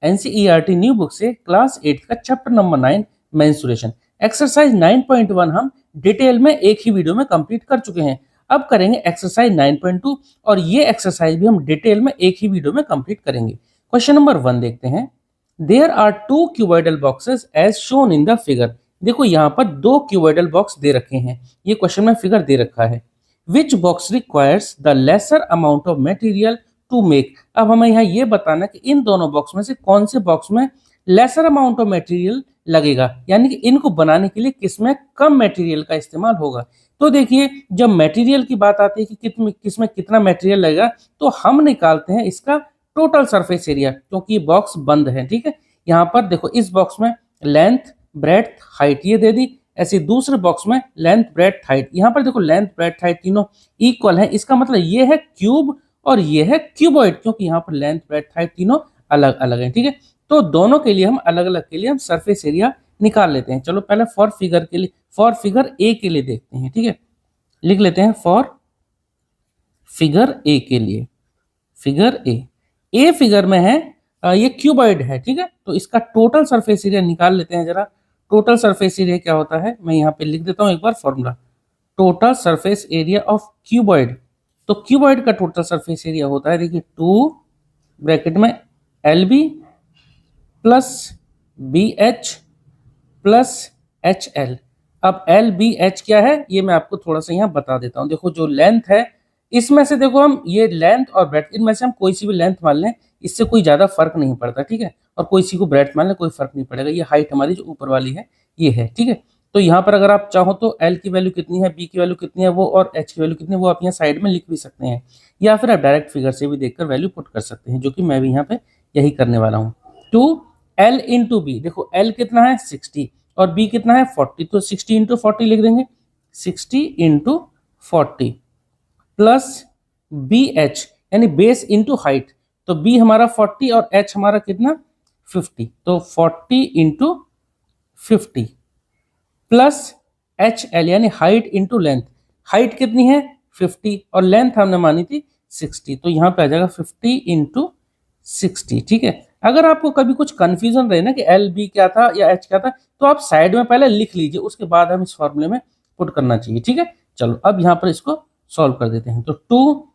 NCERT new book से class 8 का chapter number 9 menstruation exercise 9.1 हम डिटेल में एक ही वीडियो में कंप्लीट कर चुके हैं। अब करेंगे एक्सरसाइज 9.2 और ये एक्सरसाइज भी हम डिटेल में एक ही वीडियो में कंप्लीट करेंगे। क्वेश्चन नंबर 1 देखते हैं। There are 2 cuboidal boxes as shown in the figure. देखो यहाँ पर 2 क्यूबॉइडल बॉक्स दे रखे हैं, ये क्वेश्चन में फिगर दे रखा है। Which box requires the lesser amount of material to make. अब हमें यहाँ ये बताना कि इन दोनों बॉक्स में से कौन से बॉक्स में लेसर अमाउंट ऑफ मटेरियल लगेगा, यानी कि इनको बनाने के लिए किसमें कम मटेरियल का इस्तेमाल होगा। तो देखिए जब मटेरियल की बात आती है कि किसमें कितना मटेरियल लगेगा, तो हम निकालते हैं इसका टोटल सरफेस एरिया, क्योंकि ये बॉक्स बंद है। ठीक है, यहाँ पर देखो इस बॉक्स में लेंथ ब्रेड्थ हाइट ये दे दी, ऐसे दूसरे बॉक्स में लेंथ ब्रेड्थ हाइट, यहाँ पर देखो लेंथ ब्रेड्थ हाइट तीनों इक्वल है। इसका मतलब ये है क्यूब और ये है क्यूबॉइड, क्योंकि यहाँ पर लेंथ ब्रेड्थ हाइट तीनों अलग अलग है। ठीक है, तो दोनों के लिए हम अलग अलग के लिए हम सरफेस एरिया निकाल लेते हैं। चलो पहले फॉर फिगर के लिए, फॉर फिगर ए के लिए देखते हैं। ठीक है, लिख लेते हैं फॉर फिगर ए के लिए। फिगर ए फिगर में है ये क्यूबॉइड है। ठीक है, तो इसका टोटल सरफेस एरिया निकाल लेते हैं जरा। टोटल सरफेस एरिया क्या होता है, मैं यहाँ पे लिख देता हूँ एक बार formula. Total surface area of cuboid, तो क्यूबॉइड का टोटल सरफेस एरिया होता है, देखिए 2 ब्रैकेट में LB प्लस BH प्लस HL। अब LBH क्या है ये मैं आपको थोड़ा सा यहाँ बता देता हूँ। देखो जो लेंथ है इसमें से देखो हम ये लेंथ और ब्रेड्थ इनमें से हम कोई सी भी लेंथ मान लें, इससे कोई ज्यादा फर्क नहीं पड़ता। ठीक है, और कोई सी को ब्रेड्थ मान लें कोई फर्क नहीं पड़ेगा। ये हाइट हमारी जो ऊपर वाली है ये है। ठीक है, तो यहाँ पर अगर आप चाहो तो L की वैल्यू कितनी है, B की वैल्यू कितनी है वो, और H की वैल्यू कितनी है वो आप यहाँ साइड में लिख भी सकते हैं, या फिर आप डायरेक्ट फिगर से भी देखकर वैल्यू पुट कर सकते हैं, जो कि मैं भी यहाँ पे यही करने वाला हूँ। 2L इंटू B, देखो L कितना है 60 और B कितना है 40, तो 60 इंटू 40 लिख देंगे, 60 इंटू 40 प्लस BH यानी बेस इंटू हाइट, तो B हमारा 40 और H हमारा कितना 50, तो 40 इंटू 50 प्लस HL यानी हाइट इंटू लेंथ, हाइट कितनी है 50 और लेंथ हमने मानी थी 60, तो यहाँ पे आ जाएगा 50 इंटू 60। ठीक है, अगर आपको कभी कुछ कंफ्यूजन रहे ना कि LB क्या था या H क्या था, तो आप साइड में पहले लिख लीजिए, उसके बाद हम इस फॉर्मूले में पुट करना चाहिए। ठीक है, चलो अब यहाँ पर इसको सॉल्व कर देते हैं। तो 2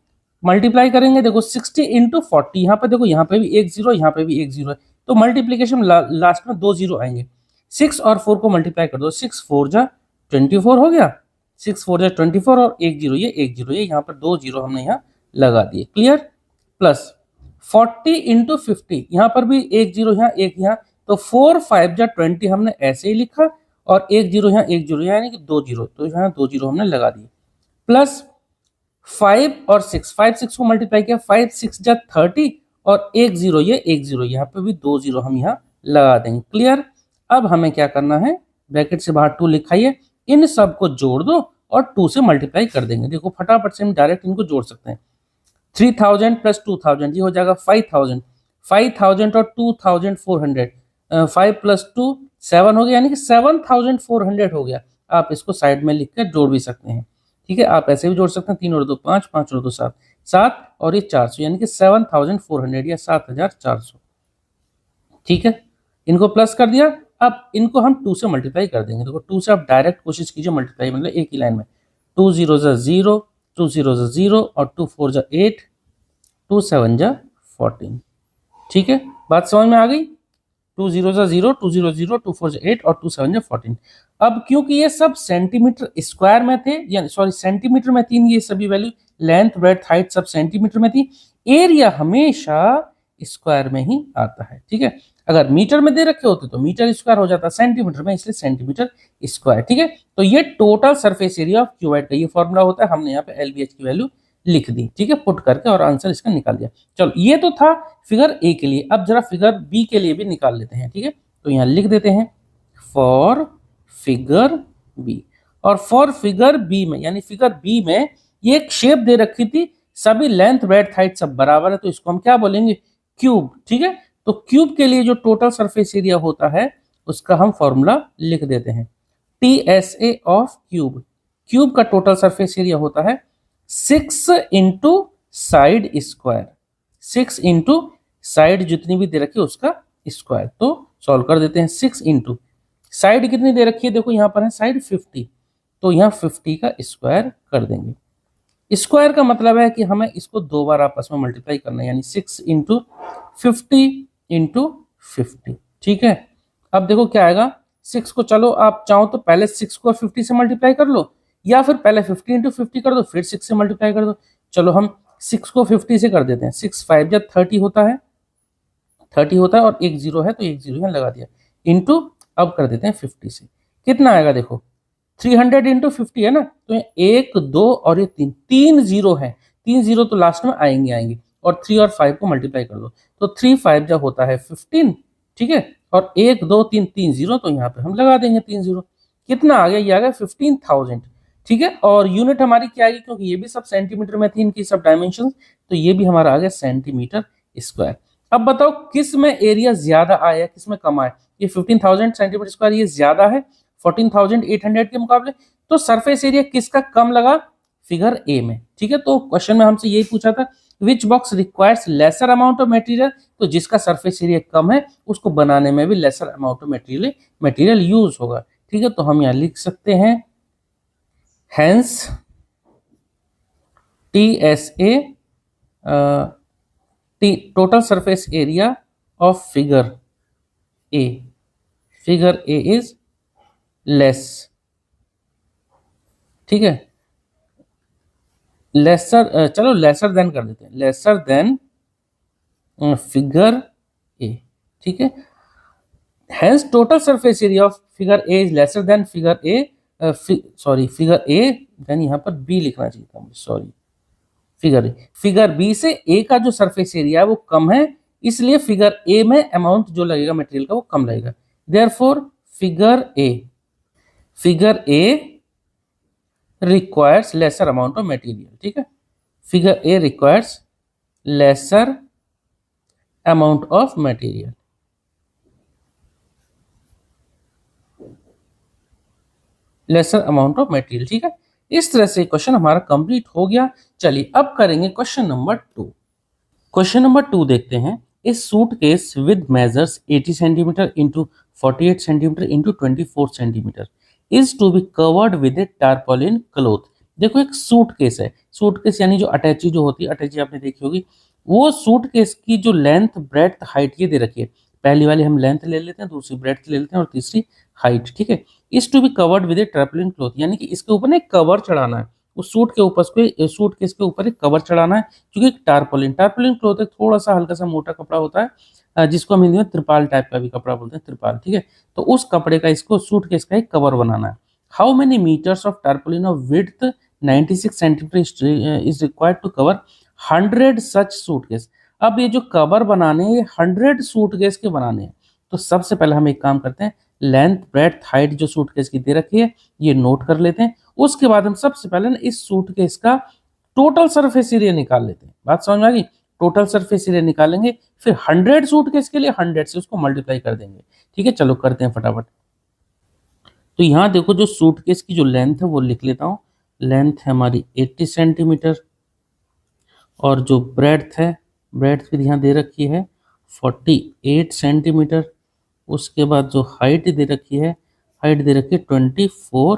मल्टीप्लाई करेंगे, देखो 60 इंटू 40, यहाँ पर देखो यहाँ पे भी एक जीरो यहाँ पे भी एक जीरो है, तो मल्टीप्लीकेशन लास्ट में 2 जीरो आएंगे। 6 और 4 को मल्टीप्लाई कर दो, 6 4 जा 24 हो गया, 6 4 जा 24 और एक जीरो ये एक जीरो ये, यहाँ पर 2 जीरो हमने यहाँ लगा दिए। क्लियर, प्लस 40 इंटू 50, यहाँ पर भी एक जीरो यहाँ एक यहाँ, तो 4 5 जा 20 हमने ऐसे ही लिखा, और एक जीरो यहाँ एक जीरो यानी कि 2 जीरो, तो यहाँ 2 जीरो हमने लगा दिए। प्लस 5 और 6, 5 6 को मल्टीप्लाई किया, 5 6 जा 30 और एक जीरो ये एक जीरो, यहाँ पे भी 2 जीरो हम यहाँ लगा देंगे। क्लियर, अब हमें क्या करना है, ब्रैकेट से बाहर 2 लिखाइए, इन सब को जोड़ दो और 2 से मल्टीप्लाई कर देंगे। देखो फटाफट से हम डायरेक्ट इनको जोड़ सकते हैं। 3000 प्लस 2000 ये हो जाएगा 5000, 5000 और 2400, 5 प्लस 2 7 हो गया, यानी कि 7400 हो गया। आप इसको साइड में लिख कर जोड़ भी सकते हैं। ठीक है, आप ऐसे भी जोड़ सकते हैं, 3 और 2 5, 5 और 2 7, 7 और ये 400, यानी कि 7400 या 7400। ठीक है, इनको प्लस कर दिया, अब इनको हम 2 से मल्टीप्लाई कर देंगे। देखो 2 से आप डायरेक्ट कोशिश कीजिए मल्टीप्लाई, मतलब एक ही लाइन में 2 0 जा 0, 2 0 जा 0 और 2 4 जा 8, 2 7 जा 14। ठीक है, बात समझ में आ गई। 2 0 जा 0, 2 0 0, 2 4 जा 8 और 2 7 जा 14। अब क्योंकि ये सब सेंटीमीटर स्क्वायर में थे, यानी सॉरी सेंटीमीटर में थी, ये सभी वैल्यू लेंथ ब्रेड्थ हाइट सब सेंटीमीटर में थी, एरिया हमेशा स्क्वायर में ही आता है। ठीक है, अगर मीटर में दे रखे होते तो मीटर स्क्वायर हो जाता, सेंटीमीटर में इसलिए सेंटीमीटर स्क्वायर। ठीक है, तो ये total surface area of cuboid का ये फॉर्मूला होता है, हमने यहाँ पे LBH की वैल्यू लिख दी। ठीक है, पुट करके और आंसर इसका निकाल दिया। चलो ये तो था फिगर ए के लिए, अब जरा फिगर बी के लिए भी निकाल लेते हैं। ठीक है, तो यहाँ लिख देते हैं फॉर फिगर बी, और फॉर फिगर बी में यानी फिगर बी में ये एक शेप दे रखी थी, सभी लेंथ ब्रेड्थ हाइट सब बराबर है, तो इसको हम क्या बोलेंगे क्यूब। ठीक है, तो क्यूब के लिए जो टोटल सरफेस एरिया होता है उसका हम फॉर्मूला लिख देते हैं, TSA ऑफ क्यूब। क्यूब का टोटल सरफेस एरिया होता है 6 into side square, 6 into side जितनी भी दे रखी है उसका स्क्वायर। तो सॉल्व कर देते हैं। 6 इंटू साइड कितनी दे रखी है, देखो यहाँ पर है साइड 50, तो यहाँ 50 का स्क्वायर कर देंगे। स्क्वायर का मतलब है कि हमें इसको दो बार आपस में मल्टीप्लाई करना है, यानी 6 इंटू 50। ठीक है, अब देखो क्या आएगा। 6 को चलो आप चाहो तो पहले 6 को 50 से मल्टीप्लाई कर लो, या फिर पहले 50 इंटू 50 कर दो फिर 6 से मल्टीप्लाई कर दो। चलो हम 6 को 50 से कर देते हैं। 6 5 या 30 होता है, 30 होता है, और एक जीरो है तो एक जीरो यहाँ लगा दिया, इंटू अब कर देते हैं 50 से। कितना आएगा देखो, 300 इंटू 50 है ना, तो एक दो और ये तीन, तीन जीरो है, तीन जीरो तो लास्ट में आएंगे, और 3 और 5 को मल्टीप्लाई कर दो, तो 3 5 जब होता है 15। ठीक है, और एक दो तीन, तीन जीरो, तो यहाँ पे हम लगा देंगे 3 जीरो। कितना आ गया, ये आ गया 15,000। ठीक है, और यूनिट हमारी क्या आएगी, क्योंकि ये भी सब सेंटीमीटर में थी, इनकी सब डायमेंशन, तो ये भी हमारा आ गया सेंटीमीटर स्क्वायर। अब बताओ किस में एरिया ज्यादा आया, किस में कम आया। ये 15,000 सेंटीमीटर स्क्वायर ये ज्यादा है 14,800 के मुकाबले, तो सरफेस एरिया किसका कम लगा, फिगर ए में। ठीक है, तो क्वेश्चन में हमसे यही पूछा था, विच box requires laser amount of material, तो जिसका सरफेस एरिया कम है उसको बनाने में भी laser amount of material use होगा। ठीक है, तो हम यहाँ लिख सकते हैं hence TSA total surface area of figure A is less। ठीक है, लेसर, चलो लेसर देन कर देते हैं, लेसर देन फिगर ए। ठीक है, hence total surface area of figure A is lesser than figure A, figure A, then यहाँ पर बी लिखना चाहिए था मुझे, सॉरी, फिगर बी से ए का जो सरफेस एरिया है वो कम है, इसलिए फिगर ए में अमाउंट जो लगेगा मटेरियल का वो कम लगेगा। Therefore figure A requires laser amount of material. ठीक है, figure A requires laser amount of material. ठीक है, इस तरह से क्वेश्चन हमारा कंप्लीट हो गया। चलिए अब करेंगे क्वेश्चन नंबर 2। क्वेश्चन नंबर 2 देखते हैं। A suitcase with measures 80 centimetre into 48 centimetre into 24 centimetre is to be covered with a tarpaulin cloth. देखो एक सूटकेस है, सूटकेस यानी जो अटैची जो होती है, अटैची आपने देखी होगी, वो सूटकेस की जो लेंथ ब्रेड्थ हाइट ये दे रखी है। पहली वाली हम लेंथ ले लेते हैं, दूसरी ब्रेड्थ ले लेते हैं, और तीसरी हाइट। ठीक है, is to be covered with a tarpaulin cloth, यानी कि इसके ऊपर ना एक कवर चढ़ाना है, उस सूट के ऊपर सूटकेस के ऊपर एक कवर चढ़ाना है, क्योंकि टारपोलिन क्लॉथ एक थोड़ा सा हल्का सा मोटा कपड़ा होता है, जिसको हम हिंदी में त्रिपाल टाइप का भी कपड़ा बोलते हैं, त्रिपाल। ठीक है, तो उस कपड़े का इसको सूटकेस का एक कवर बनाना है। How many metres of tarpaulin of width 96 centimetre is required to cover 100 such suitcase. अब ये जो कवर बनाने हैं, ये 100 सूटकेस के बनाने हैं। तो सबसे पहले हम एक काम करते हैं, लेंथ ब्रेड्थ हाइट जो सूटकेस की दे रखी है ये नोट कर लेते हैं। उसके बाद हम सबसे पहले ना इस सूटकेस का टोटल सरफेस एरिया निकाल लेते हैं। बात समझ में आ गई, टोटल सरफेस एरिया निकालेंगे, फिर 100 सूटकेस के लिए 100 से उसको मल्टीप्लाई कर देंगे। ठीक है, चलो करते हैं फटाफट। तो यहाँ देखो जो सूटकेस की जो लेंथ है वो लिख लेता हूँ, लेंथ है हमारी 80 सेंटीमीटर, और जो ब्रेड्थ है, ब्रेड्थ फिर यहाँ दे रखी है 48 सेंटीमीटर। उसके बाद जो हाइट दे रखी है, हाइट दे रखी है 24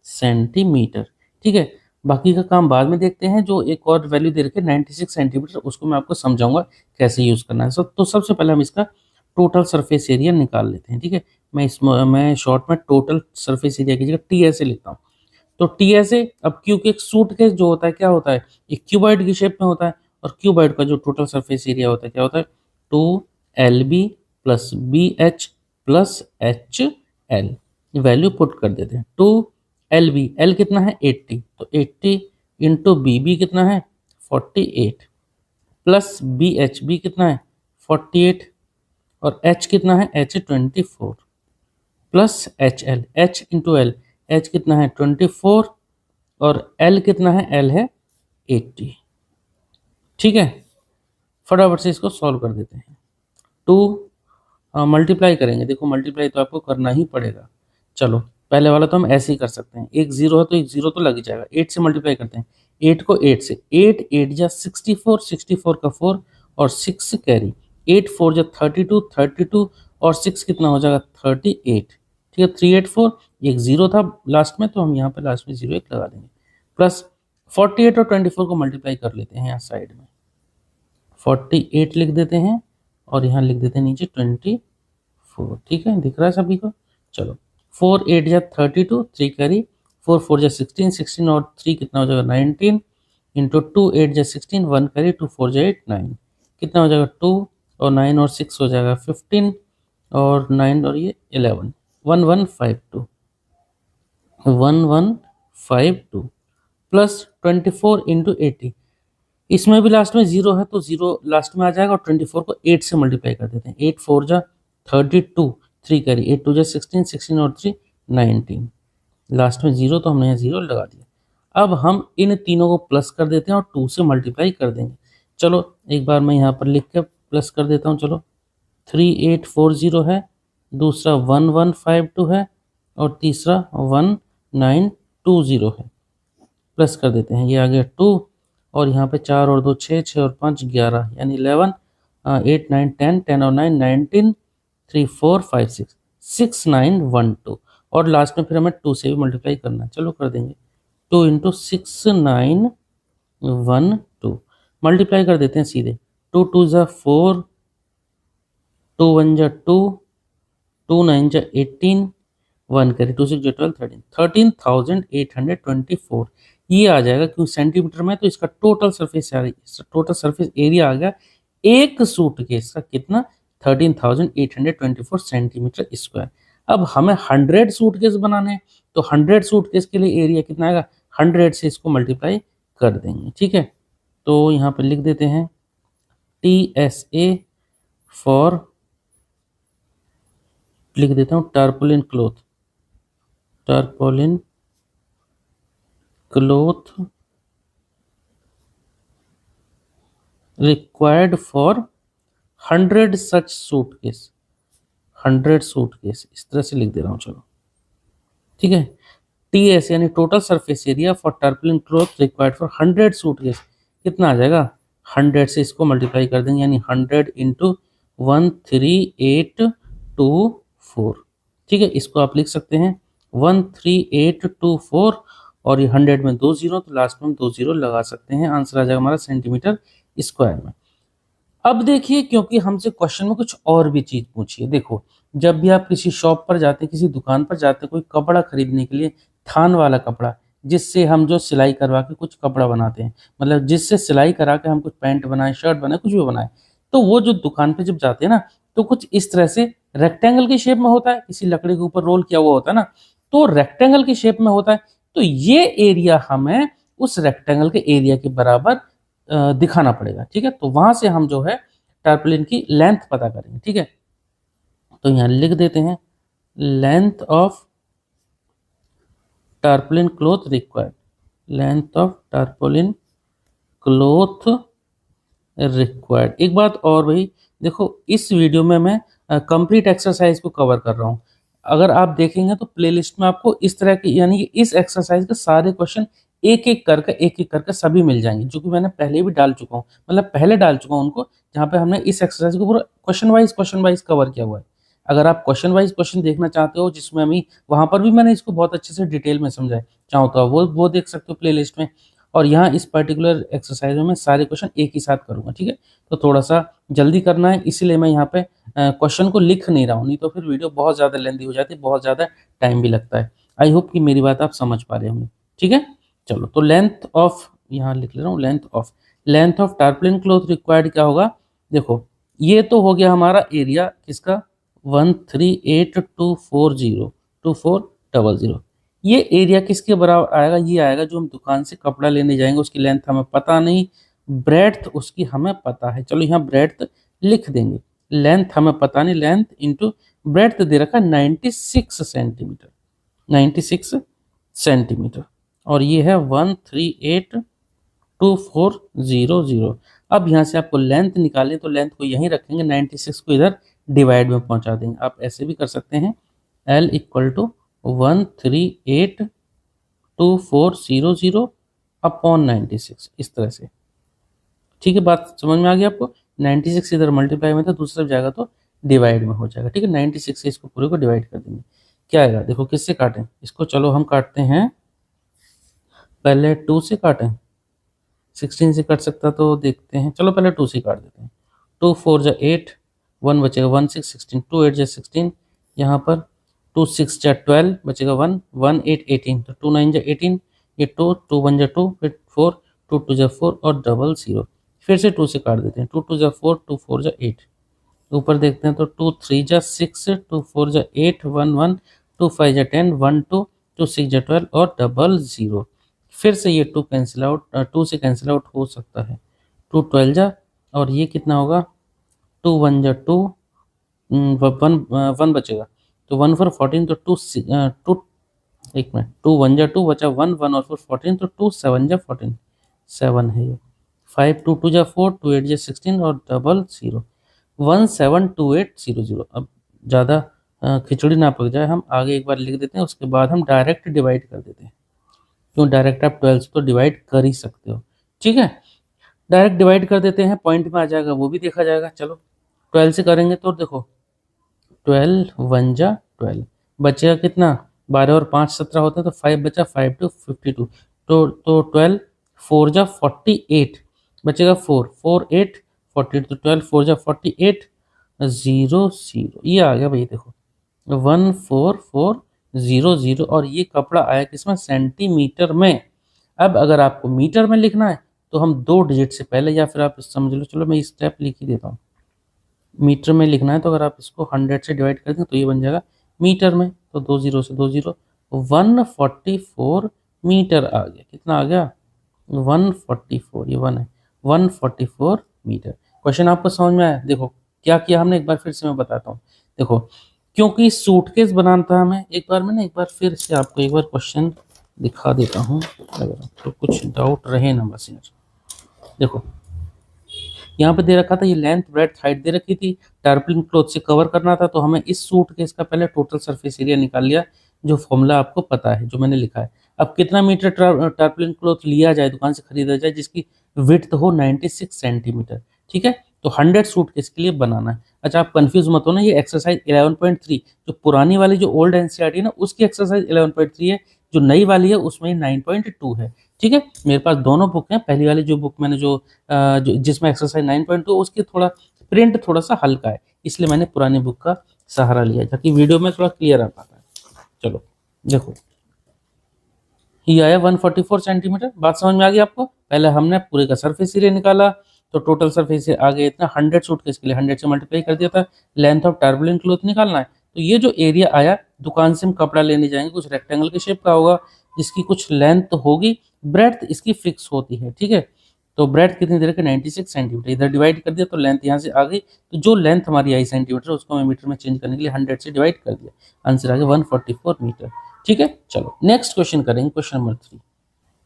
सेंटीमीटर। ठीक है, बाकी का काम बाद में देखते हैं। जो एक और वैल्यू दे रखी है 96 सेंटीमीटर, उसको मैं आपको समझाऊंगा कैसे यूज करना है। तो सबसे पहले हम इसका टोटल सरफेस एरिया निकाल लेते हैं। ठीक है, मैं शॉर्ट में टोटल सरफेस एरिया की जगह TSA लिखता हूँ। तो TSA, अब क्योंकि एक सूटकेस जो होता है क्या होता है, एक क्यूबॉइड की शेप में होता है, और क्यूबॉइड का जो टोटल सरफेस एरिया होता है क्या होता है, 2LB प्लस BH प्लस HL। वैल्यू पुट कर देते हैं। 2LB, L कितना है 80, तो 80 इंटू BB कितना है 48, प्लस BH, B कितना है 48, और H कितना है H 24, plus HL, H into L, H कितना है 24, और L कितना है, L है 80। ठीक है, फटाफट से इसको सॉल्व कर देते हैं। 2 मल्टीप्लाई करेंगे, देखो मल्टीप्लाई तो आपको करना ही पड़ेगा। चलो पहले वाला तो हम ऐसे ही कर सकते हैं, एक जीरो है तो एक जीरो तो लग ही जाएगा। 8 से मल्टीप्लाई करते हैं, 8 को 8 से, 8 8 जा 64, 64 का 4 और 6 कैरी, 8 4 जा 32, 32 और 6 कितना हो जाएगा 38। ठीक है, 384, एक जीरो था लास्ट में, तो हम यहाँ पे लास्ट में जीरो एक लगा देंगे, प्लस 48 और 24 को मल्टीप्लाई कर लेते हैं यहाँ साइड में, 48 लिख देते हैं और यहाँ लिख देते हैं नीचे 24। ठीक है, दिख रहा है सभी को। चलो 4 8 जा 32, 3 कैरी, 4 4 जा 16, 16 और 3 कितना हो जाएगा 19, इंटू 2 8 जा 16, 1 कैरी, 2 4 जा 8 9, कितना हो जाएगा 2 और 9 और 6 हो जाएगा 15 और 9 और ये 11, 1152, 1152 प्लस 24 इंटू 80, इसमें भी लास्ट में जीरो है तो जीरो लास्ट में आ जाएगा और 24 को 8 से मल्टीप्लाई कर देते हैं, 8 4 जा 32, 3 कैरी, 8 2 जा 16, 16 और 3 19, लास्ट में जीरो तो हमने यहाँ जीरो लगा दिया। अब हम इन तीनों को प्लस कर देते हैं और 2 से मल्टीप्लाई कर देंगे। चलो एक बार मैं यहाँ पर लिख के प्लस कर देता हूँ। चलो 3840 है, दूसरा 1152 है और तीसरा 1920 है, प्लस कर देते हैं, ये आ गया 2 और यहाँ पे 4 और 2 6, 6 और 5 11, यानी 11, 8 9 10, 10 और 9 19, 3 4 5 6, 6 9 1 2 और लास्ट में फिर हमें 2 से भी मल्टीप्लाई करना है। चलो कर देंगे, 2 इंटू 6 9 1 2, मल्टीप्लाई कर देते हैं सीधे, 2 2 जा 4, 2 1 जा 2, 2 9 जा 18, 1 करें 2 6 12 13, 13,824 ये आ जाएगा, क्योंकि सेंटीमीटर में तो इसका टोटल सरफेस एरिया आ गया एक सूटकेस का कितना 13,824 सेंटीमीटर स्क्वायर। अब हमें 100 सूटकेस बनाने हैं तो 100 सूटकेस के लिए एरिया कितना आएगा, 100 से इसको मल्टीप्लाई कर देंगे। ठीक है, तो यहाँ पे लिख देते हैं TSA फॉर, लिख देता हूँ tarpaulin cloth, tarpaulin cloth required for 100 such suitcase, 100 suitcase, इस तरह से लिख दे रहा हूँ। चलो ठीक है, TS यानी total surface area for tarpaulin cloth required for 100 suitcase कितना आ जाएगा, 100 से इसको मल्टीप्लाई कर देंगे, यानी 100 इंटू 13824। ठीक है, इसको आप लिख सकते हैं 13824 और ये 100 में 2 जीरो, तो लास्ट में 2 जीरो लगा सकते हैं, आंसर आ जाएगा हमारा सेंटीमीटर स्क्वायर में। अब देखिए, क्योंकि हमसे क्वेश्चन में कुछ और भी चीज पूछी है। देखो, जब भी आप किसी शॉप पर जाते हैं, किसी दुकान पर जाते हैं कोई कपड़ा खरीदने के लिए, थान वाला कपड़ा, जिससे हम जो सिलाई करवा के कुछ कपड़ा बनाते हैं, मतलब जिससे सिलाई करा के हम कुछ पैंट बनाए, शर्ट बनाए, कुछ भी बनाए, तो वो जो दुकान पे जब जाते हैं ना, तो कुछ इस तरह से रेक्टेंगल की शेप में होता है, किसी लकड़ी के ऊपर रोल किया हुआ होता है ना, तो रेक्टेंगल की शेप में होता है, तो ये एरिया हमें उस रेक्टेंगल के एरिया के बराबर दिखाना पड़ेगा। ठीक है, तो वहां से हम जो है टारपोलिन की लेंथ पता करेंगे। ठीक है, तो यहाँ लिख देते हैं length of tarpaulin cloth required, length of tarpaulin cloth required. एक बात और भाई, देखो इस वीडियो में मैं कंप्लीट एक्सरसाइज को कवर कर रहा हूँ। अगर आप देखेंगे तो प्लेलिस्ट में आपको इस तरह की, यानी कि इस एक्सरसाइज के सारे क्वेश्चन एक एक करके सभी मिल जाएंगे, जो कि मैंने पहले भी डाल चुका हूँ, मतलब पहले डाल चुका हूँ उनको, जहाँ पे हमने इस एक्सरसाइज को पूरा क्वेश्चन वाइज कवर किया हुआ है। अगर आप क्वेश्चन वाइज क्वेश्चन देखना चाहते हो, जिसमें अभी वहां पर भी मैंने इसको बहुत अच्छे से डिटेल में समझाया, चाहो तो आप वो देख सकते हो प्लेलिस्ट में। और यहाँ इस पर्टिकुलर एक्सरसाइज में मैं सारे क्वेश्चन एक ही साथ करूंगा। ठीक है, तो थोड़ा सा जल्दी करना है, इसीलिए मैं यहाँ पे क्वेश्चन को लिख नहीं रहा हूँ, नहीं तो फिर वीडियो बहुत ज़्यादा लेंदी हो जाती है, बहुत ज़्यादा टाइम भी लगता है। आई होप कि मेरी बात आप समझ पा रहे होंगे। ठीक है, चलो तो लेंथ ऑफ, यहाँ लिख ले रहा हूँ length of tarpaulin cloth required क्या होगा। देखो, ये तो हो गया हमारा एरिया किसका, 138240240, ये एरिया किसके बराबर आएगा, ये आएगा जो हम दुकान से कपड़ा लेने जाएंगे, उसकी लेंथ हमें पता नहीं, ब्रेड्थ उसकी हमें पता है। चलो यहाँ ब्रेड्थ लिख देंगे, लेंथ हमें पता नहीं, लेंथ इंटू ब्रेड्थ दे रखा 96 सेंटीमीटर, 96 सेंटीमीटर, और ये है 1382400। अब यहाँ से आपको लेंथ निकालें तो लेंथ को यहीं रखेंगे, 96 को इधर डिवाइड में पहुंचा देंगे। आप ऐसे भी कर सकते हैं, L इक्वल टू 1382400 अपॉन 96, इस तरह से। ठीक है, बात समझ में आ गई आपको। 96 इधर मल्टीप्लाई में था, दूसरी तरफ जाएगा तो डिवाइड में हो जाएगा। ठीक है, 96 से इसको पूरे को डिवाइड कर देंगे, क्या आएगा देखो। किससे काटें इसको, चलो हम काटते हैं, पहले 2 से काटें, 16 से कट सकता तो देखते हैं, चलो पहले 2 से काट देते हैं। 2 4 जा 8, 1 बचेगा 1 6 16, 2 8 जा 16, यहाँ पर 2 6 जा 12 बचेगा 1 1 8 18, तो 2 9 जा 18, ये 2 2 1 जा 2, फिर 4 2 2 जा 4 और डबल 0, फिर से 2 से काट देते हैं। 2 2 जा 4, 2 4 जा 8, ऊपर देखते हैं तो 2 3 जा 6, 2 4 जा 8 1 1, 2 5 जा 10 1 2, 2 6 जा 12 और डबल 0, फिर से ये 2 कैंसिल आउट, 2 से कैंसिल आउट हो सकता है। 2 12 जा, और ये कितना होगा, 2 1 जा 2, 1 बचेगा, तो 1 4 14, तो 2 एक मिनट, 2 1 जा 2 बचा 1 1 और 4 14, तो 2 7 जा 14, 7 है ये। 5 2 2 जा 4, 2 8 जा 16 और डबल 0, 1 7 2 8 0 0। अब ज़्यादा खिचड़ी ना पक जाए, हम आगे एक बार लिख देते हैं, उसके बाद हम डायरेक्ट डिवाइड कर देते हैं, क्यों डायरेक्ट आप 12 से तो डिवाइड कर ही सकते हो। ठीक है, डायरेक्ट डिवाइड कर देते हैं, पॉइंट में आ जाएगा वो भी देखा जाएगा। चलो 12 से करेंगे तो देखो 12 1 जा 12, बचेगा कितना, 12 और 5 17 होते हैं, तो 5 बचा, 5 2 52, तो 12 4 जा 48, बचेगा 4 4 8 48, तो 12 4 जा 48 0 0, ये आ गया भाई देखो 1 4 4 0 0, और ये कपड़ा आया किसमें, सेंटीमीटर में। अब अगर आपको मीटर में लिखना है तो हम 2 डिजिट से पहले, या फिर आप समझ लो, चलो मैं स्टेप लिख ही देता हूँ। मीटर में लिखना है तो अगर आप इसको 100 से डिवाइड कर दें तो ये बन जाएगा मीटर में, तो 2 0 से 2 0, 144 मीटर आ गया। कितना आ गया, 144, ये 1 है, 144 मीटर। क्वेश्चन आपको समझ में आया। देखो क्या किया हमने, एक बार फिर से मैं बताता हूँ। देखो क्योंकि सूटकेस बनाना था हमें, एक बार फिर से आपको एक बार क्वेश्चन दिखा देता हूँ, अगर आपको कुछ डाउट रहे ना बस यार। देखो यहाँ पे दे रखा था, ये लेंथ ब्रेड्थ हाइट दे रखी थी, टारपलिन क्लॉथ से कवर करना था, तो हमें इस सूट केस का पहले टोटल सरफेस एरिया निकाल लिया, जो फॉर्मूला आपको पता है, जो मैंने लिखा है। अब कितना मीटर टारपलिन क्लॉथ लिया जाए, दुकान से खरीदा जाए, जिसकी विड्थ हो 96 सेंटीमीटर। ठीक है, तो 100 सूट केस के लिए बनाना है। अच्छा आप कंफ्यूज मत हो ना, ये एक्सरसाइज 11.3 जो पुरानी वाली जो ओल्ड एनसीईआरटी है ना, उसकी एक्सरसाइज 11.3 है, जो नई वाली है उसमें 9.2 है। ठीक है, मेरे पास दोनों बुक हैं, पहली वाली जो बुक मैंने जिसमें एक्सरसाइज 9.2 उसकी थोड़ा प्रिंट थोड़ा सा हल्का है, इसलिए मैंने पुरानी बुक का सहारा लिया ताकि वीडियो में थोड़ा क्लियर आ पाता है। चलो देखो ये आया 144 सेंटीमीटर, बात समझ में आ गई आपको। पहले हमने पूरे का सरफेस एरिया निकाला, तो टोटल सरफेस एरिया आ गया इतना, 100 सूटकेस के लिए 100 से मल्टीप्लाई कर दिया था। लेंथ ऑफ टर्बुलेंट क्लॉथ निकालना है, तो ये जो एरिया आया, दुकान से हम कपड़ा लेने जाएंगे, कुछ रेक्टेंगल के शेप का होगा, जिसकी कुछ लेंथ होगी, ब्रेड्थ इसकी फिक्स होती है। ठीक है, तो ब्रेड्थ कितनी दे रखी, 96 सेंटीमीटर, इधर डिवाइड कर दिया तो लेंथ यहाँ से आ गई, तो जो लेंथ हमारी आई सेंटीमीटर उसको मैं मीटर में चेंज करने के लिए 100 से डिवाइड कर दिया, आंसर आ गया 144 मीटर। ठीक है, चलो नेक्स्ट क्वेश्चन करेंगे, क्वेश्चन नंबर 3।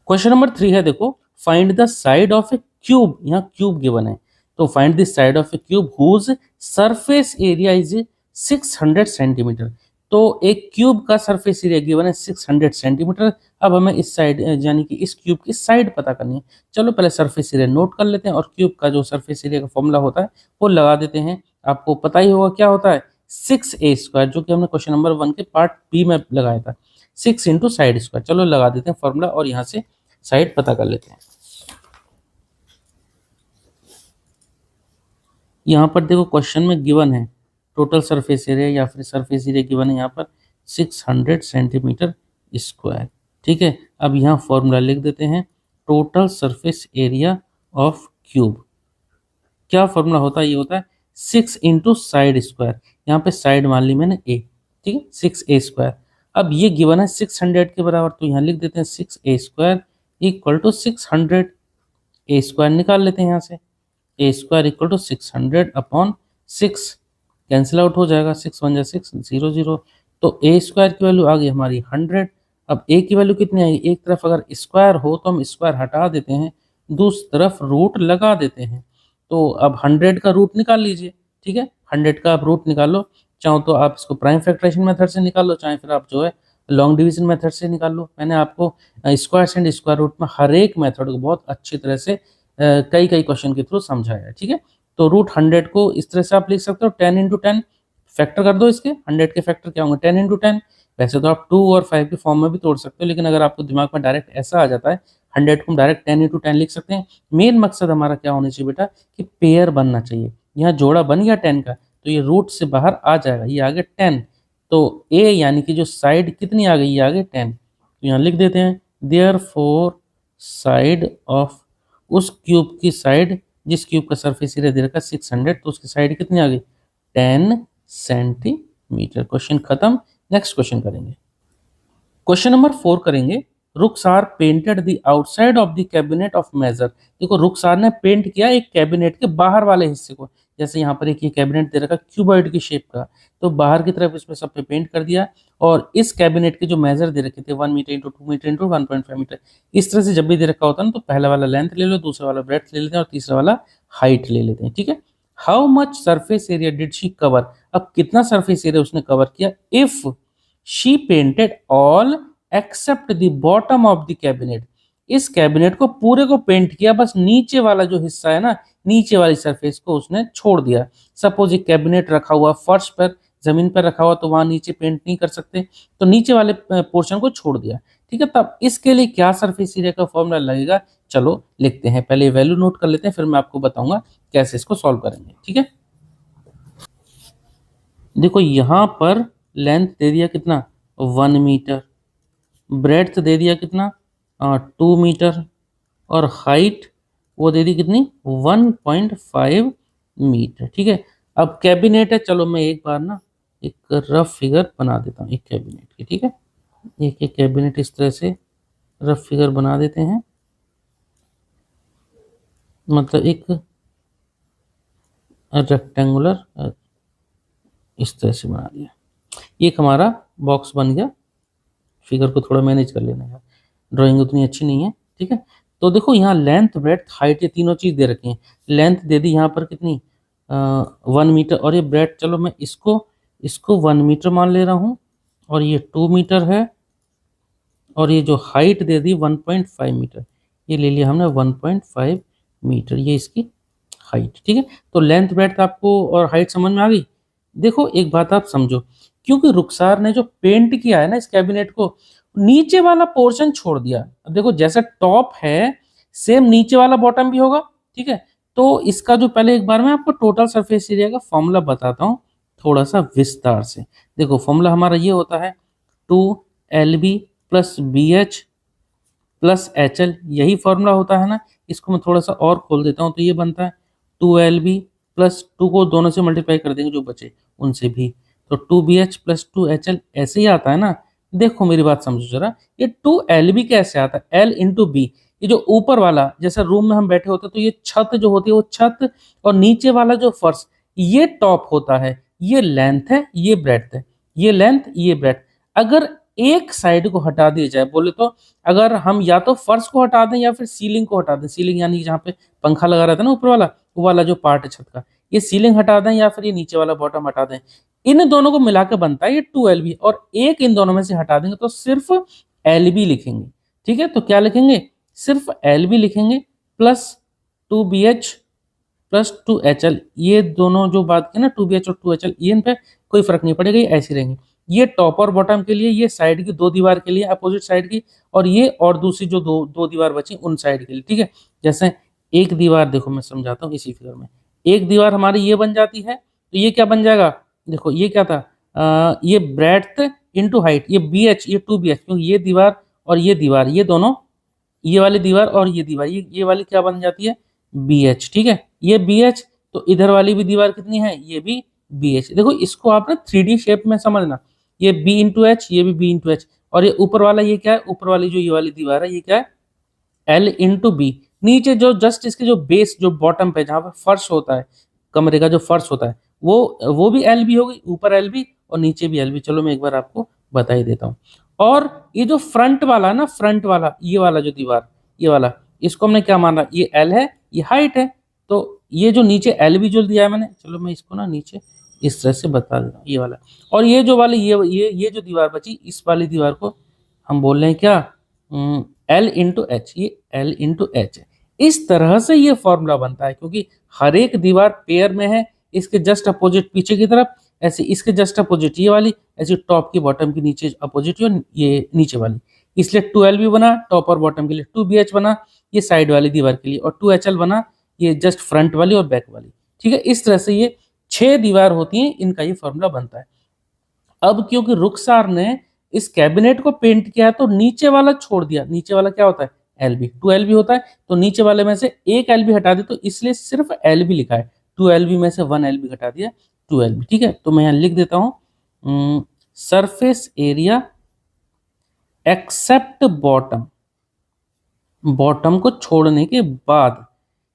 क्वेश्चन नंबर 3 है, देखो find the side of a cube, यहाँ क्यूब गिवन है, तो find the side of a cube whose surface area is 600 centimetre. तो एक क्यूब का सरफेस एरिया गिवन है 600 सेंटीमीटर। अब हमें इस साइड यानी कि इस क्यूब की साइड पता करनी है। चलो पहले सरफेस एरिया नोट कर लेते हैं और क्यूब का जो सरफेस एरिया का फॉर्मूला होता है वो लगा देते हैं। आपको पता ही होगा क्या होता है, 6a², जो कि हमने क्वेश्चन नंबर 1 के पार्ट बी में लगाया था, 6 इंटू साइड स्क्वायर। चलो लगा देते हैं फॉर्मूला और यहाँ से साइड पता कर लेते हैं। यहाँ पर देखो क्वेश्चन में गिवन है टोटल सरफेस एरिया या फिर सरफेस एरिया गिवन है यहाँ पर 600 सेंटीमीटर स्क्वायर। ठीक है, अब यहाँ फॉर्मूला लिख देते हैं, total surface area of cube. क्या फॉर्मूला होता है, ये होता है 6 इंटू साइड स्क्वायर, यहाँ पे साइड मान ली मैंने a। ठीक है, 6a²। अब ये गिवन है 600 के बराबर, तो यहाँ लिख देते हैं 6a² इक्वल टू 600, a² निकाल लेते हैं यहाँ से, a² equal to 600 upon 6, cancel out हो जाएगा, 6 1 जा 6 0 0, तो a² की वैल्यू आ गई हमारी 100। अब a की वैल्यू कितनी आएगी, एक तरफ अगर स्क्वायर हो तो हम स्क्वायर हटा देते हैं, दूसरी तरफ रूट लगा देते हैं, तो अब 100 का रूट निकाल लीजिए। ठीक है, 100 का आप रूट निकाल लो, चाहो तो आप इसको प्राइम फैक्टराइजेशन मेथड से निकाल लो, चाहे फिर आप जो है लॉन्ग डिवीजन मेथड से निकाल लो। मैंने आपको स्क्वायर एंड स्क्वायर रूट में हर एक मेथड को बहुत अच्छी तरह से कई क्वेश्चन के थ्रू समझाया है। ठीक है, तो रूट 100 को इस तरह से आप लिख सकते हो 10 इंटू 10, फैक्टर कर दो इसके, 100 के फैक्टर क्या होंगे 10 इंटू 10। वैसे तो आप 2 और 5 के फॉर्म में भी तोड़ सकते हो, लेकिन अगर आपको दिमाग में डायरेक्ट ऐसा आ जाता है 100 को हम डायरेक्ट 10 इंटू 10 लिख सकते हैं। मेन मकसद हमारा क्या होना चाहिए बेटा कि पेयर बनना चाहिए। यहाँ जोड़ा बन गया 10 का, तो ये रूट से बाहर आ जाएगा, ये आ गया 10। तो ए यानी कि जो साइड कितनी आ गई, ये आ गई 10। तो यहाँ लिख देते हैं देयरफॉर साइड ऑफ, उस क्यूब की साइड जिस क्यूब का सरफेस एरिया दे रखा 600, तो उसकी साइड कितनी आ गई 10 सेंटीमीटर। क्वेश्चन खत्म। नेक्स्ट क्वेश्चन करेंगे। क्वेश्चन नंबर 4 करेंगे। Rukhsar painted the outside of the cabinet of measure. देखो रुखसार ने पेंट किया एक कैबिनेट के बाहर वाले हिस्से को, जैसे यहाँ पर एक ये कैबिनेट दे रखा क्यूबॉइड की शेप का, तो बाहर की तरफ इसमें सब पे पेंट कर दिया। और इस कैबिनेट के जो मेजर दे रखे थे 1 metre into 2 metre into 1.5 metre, इस तरह से जब भी दे रखा होता है ना, तो पहला वाला लेंथ ले लो, दूसरा वाला ब्रेड्थ ले लेते हैं और तीसरा वाला हाइट ले लेते हैं। ठीक है। How much surface area did she cover, अब कितना सरफेस एरिया उसने कवर किया। If she painted all except the bottom of the cabinet, इस कैबिनेट को पूरे को पेंट किया, बस नीचे वाला जो हिस्सा है ना, नीचे वाली सरफेस को उसने छोड़ दिया। सपोज एक कैबिनेट रखा हुआ फर्श पर, जमीन पर रखा हुआ, तो वहां नीचे पेंट नहीं कर सकते, तो नीचे वाले पोर्शन को छोड़ दिया। ठीक है। तब इसके लिए क्या सरफेस एरिया का फॉर्मूला लगेगा, चलो लिखते हैं। पहले वैल्यू नोट कर लेते हैं, फिर मैं आपको बताऊंगा कैसे इसको सॉल्व करेंगे। ठीक है। देखो यहां पर लेंथ दे दिया कितना 1 मीटर, ब्रेड्थ दे दिया कितना 2 मीटर, और हाइट वो दे दी कितनी 1.5 मीटर। ठीक है। अब कैबिनेट है, चलो मैं एक बार ना एक रफ फिगर बना देता हूँ एक कैबिनेट की। ठीक है। एक एक कैबिनेट इस तरह से रफ फिगर बना देते हैं, मतलब एक रेक्टेंगुलर इस तरह से बना दिया। एक हमारा बॉक्स बन गया। फिगर को थोड़ा मैनेज कर लेना यार, ड्राइंग उतनी अच्छी नहीं है। ठीक है। तो देखो यहाँ लेंथ ब्रेड्थ हाइट ये तीनों चीज दे रखी हैं। लेंथ दे दी यहाँ पर कितनी 1 मीटर, और ये ब्रेड्थ चलो मैं इसको इसको 1 मीटर मान ले रहा हूँ, और ये 2 मीटर है, और ये जो हाइट दे दी 1.5 मीटर, ये ले लिया हमने 1.5 मीटर, ये इसकी हाइट। ठीक है। तो लेंथ ब्रेड्थ आपको और हाइट समझ में आ गई। देखो एक बात आप समझो, क्योंकि रुखसार ने जो पेंट किया है ना इस कैबिनेट को, नीचे वाला पोर्शन छोड़ दिया। अब देखो जैसा टॉप है सेम नीचे वाला बॉटम भी होगा। ठीक है। तो इसका जो पहले एक बार मैं आपको टोटल सरफेस एरिया का फॉर्मूला बताता हूँ थोड़ा सा विस्तार से। देखो फॉर्मूला हमारा ये होता है 2LB प्लस BH प्लस HL, यही फॉर्मूला होता है ना। इसको मैं थोड़ा सा और खोल देता हूँ, तो ये बनता है 2LB प्लस 2 को दोनों से मल्टीप्लाई कर देंगे जो बचे उनसे भी, तो 2BH प्लस 2HL ऐसे ही आता है ना। देखो मेरी बात समझो जरा, ये 2LB कैसे आता है, L इंटू बी, ये जो ऊपर वाला जैसे रूम में हम बैठे होते हैं, तो ये छत जो होती है वो छत, और नीचे वाला जो फर्श ये टॉप होता है। ये लेंथ है, ये ब्रेड्थ है, ये लेंथ ये ब्रेड्थ। अगर एक साइड को हटा दिया जाए, बोले तो अगर हम या तो फर्श को हटा दें या फिर सीलिंग को हटा दें, सीलिंग यानी जहाँ पे पंखा लगा रहता है ना ऊपर वाला, वो वाला जो पार्ट है छत का, ये सीलिंग हटा दें या फिर ये नीचे वाला बॉटम हटा दें, इन दोनों को मिलाकर बनता है ये 2LB, और एक इन दोनों में से हटा देंगे तो सिर्फ LB लिखेंगे। ठीक है। तो क्या लिखेंगे, सिर्फ LB लिखेंगे, प्लस 2BH प्लस 2HL, ये दोनों जो बात की ना 2BH और 2HL, ये इन पे कोई फर्क नहीं पड़ेगा, ये ऐसे रहेंगे। ये टॉप और बॉटम के लिए, ये साइड की दो दीवार के लिए अपोजिट साइड की, और ये और दूसरी जो दो दो दीवार बची उन साइड के लिए। ठीक है। जैसे एक दीवार देखो मैं समझाता हूँ इसी फिगर में, एक दीवार हमारी ये बन जाती है, तो ये क्या बन जाएगा, देखो ये क्या था ये ब्रेड्थ इंटू हाइट, ये BH ये 2BH, क्योंकि ये दीवार और ये दीवार ये दोनों, ये वाली दीवार और ये दीवार ये वाली क्या बन जाती है BH। ठीक है। ये BH, तो इधर वाली भी दीवार कितनी है, ये भी BH। देखो इसको आप ना 3D शेप में समझना, ये B इंटू एच, ये भी B इंटू एच, और ये ऊपर वाला ये क्या है, ऊपर वाली जो ये वाली दीवार है ये क्या है L इंटू बी। नीचे जो जस्ट इसके जो बेस जो बॉटम पे जहाँ पे फर्श होता है, कमरे का जो फर्श होता है, वो भी LB होगी, ऊपर LB और नीचे भी LB। चलो मैं एक बार आपको बता ही देता हूँ। और ये जो फ्रंट वाला है ना, फ्रंट वाला ये वाला जो दीवार ये वाला, इसको हमने क्या माना, ये L है ये हाइट है, तो ये जो नीचे LB जो दिया है मैंने, चलो मैं इसको ना नीचे इस तरह से बता देता हूँ ये वाला। और ये जो वाली ये जो दीवार बची, इस वाली दीवार को हम बोल रहे हैं क्या L इंटू एच, ये L इंटू एच है। इस तरह से ये फॉर्मूला बनता है, क्योंकि हर एक दीवार पेयर में है, इसके जस्ट अपोजिट पीछे की तरफ, ऐसे इसके जस्ट अपोजिट ये वाली, ऐसे टॉप की बॉटम की नीचे अपोजिट ये नीचे वाली, इसलिए 2LB बना, टॉप और बॉटम के लिए 2BH बना, ये साइड वाली दीवार के लिए, और 2HL बना, ये जस्ट फ्रंट वाली और बैक वाली। ठीक है, इस तरह से ये 6 दीवार होती हैं, इनका ये फॉर्मूला बनता है। अब क्योंकि रुखसार ने इस कैबिनेट को पेंट किया है तो नीचे वाला छोड़ दिया, नीचे वाला क्या होता है, LB, 2LB होता है, तो नीचे वाले में से एक LB हटा दे, तो इसलिए सिर्फ LB लिखा है, 2LB में से 1LB हटा दिया, 2LB। ठीक है, तो मैं यहाँ लिख देता हूँ surface area except bottom, bottom को छोड़ने के बाद,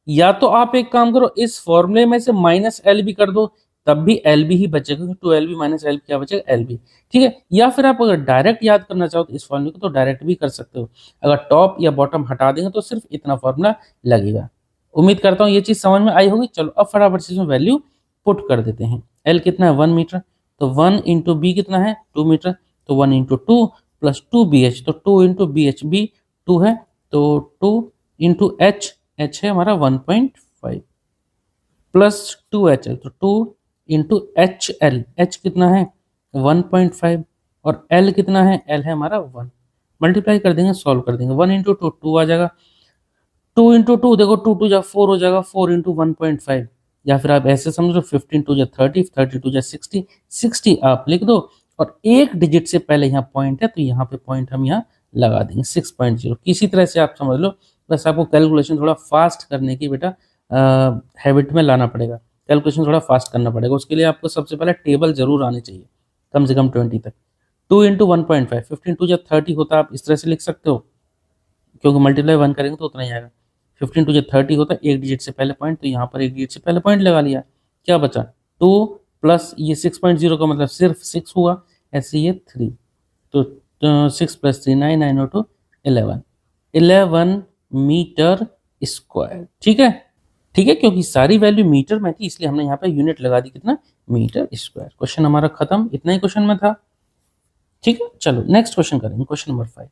या तो आप एक काम करो, इस फॉर्मूले में से -LB कर दो, तब भी LB ही बचेगा, क्योंकि 2LB - LB क्या बचेगा, LB। ठीक है, या फिर आप अगर डायरेक्ट याद करना चाहो तो इस फॉर्मूले को तो डायरेक्ट भी कर सकते हो, अगर टॉप या बॉटम हटा देंगे तो सिर्फ इतना फॉर्मूला लगेगा। उम्मीद करता हूँ ये चीज समझ में आई होगी। चलो अब फटाफट से इसमें वैल्यू पुट कर देते हैं। L कितना है, 1 मीटर, तो 1 इंटू B कितना है, 2 मीटर, तो 1 इंटू 2 प्लस 2BH, तो 2 इंटू BH, B 2 है, तो 2 इंटू H है हमारा 1.5 प्लस 2HL, तो 2 इंटू HL, H कितना है 1.5, और L कितना है, L है हमारा 1, मल्टीप्लाई कर देंगे, सॉल्व कर देंगे, 1 इंटू 2 आ जाएगा, 2 इंटू 2 देखो 2 2 जा 4 हो जाएगा, 4 इंटू 1.5, या फिर आप ऐसे समझो 15 2 जा 30, 30 2 जा 60, 60 आप लिख दो, और एक डिजिट से पहले यहाँ पॉइंट है तो यहाँ पे पॉइंट हम यहाँ लगा देंगे 6.0। किसी तरह से आप समझ लो, बस आपको कैलकुलेशन थोड़ा फास्ट करने की बेटा हैबिट में लाना पड़ेगा, कैलकुलेशन थोड़ा फास्ट करना पड़ेगा। उसके लिए आपको सबसे पहले टेबल जरूर आनी चाहिए, कम से कम 20 तक। 2 इंटू 1.5, 15 2 जा 30 होता है, आप इस तरह से लिख सकते हो, क्योंकि मल्टीप्लाई 1 करेंगे तो उतना ही आएगा। 15 2 जा 30 होता है, एक डिजिट से पहले पॉइंट, तो यहाँ पर एक डिजिट से पहले पॉइंट लगा लिया, क्या बचा 2 प्लस ये 6.0 का मतलब सिर्फ 6 हुआ, ऐसे ये 3, तो 6 प्लस 3 9, 9 और 2 11 मीटर स्क्वायर। ठीक है, ठीक है, क्योंकि सारी वैल्यू मीटर में थी इसलिए हमने यहाँ पे यूनिट लगा दी, कितना, मीटर स्क्वायर। क्वेश्चन हमारा खत्म, इतना ही क्वेश्चन में था। ठीक है, चलो नेक्स्ट क्वेश्चन करेंगे, क्वेश्चन नंबर 5।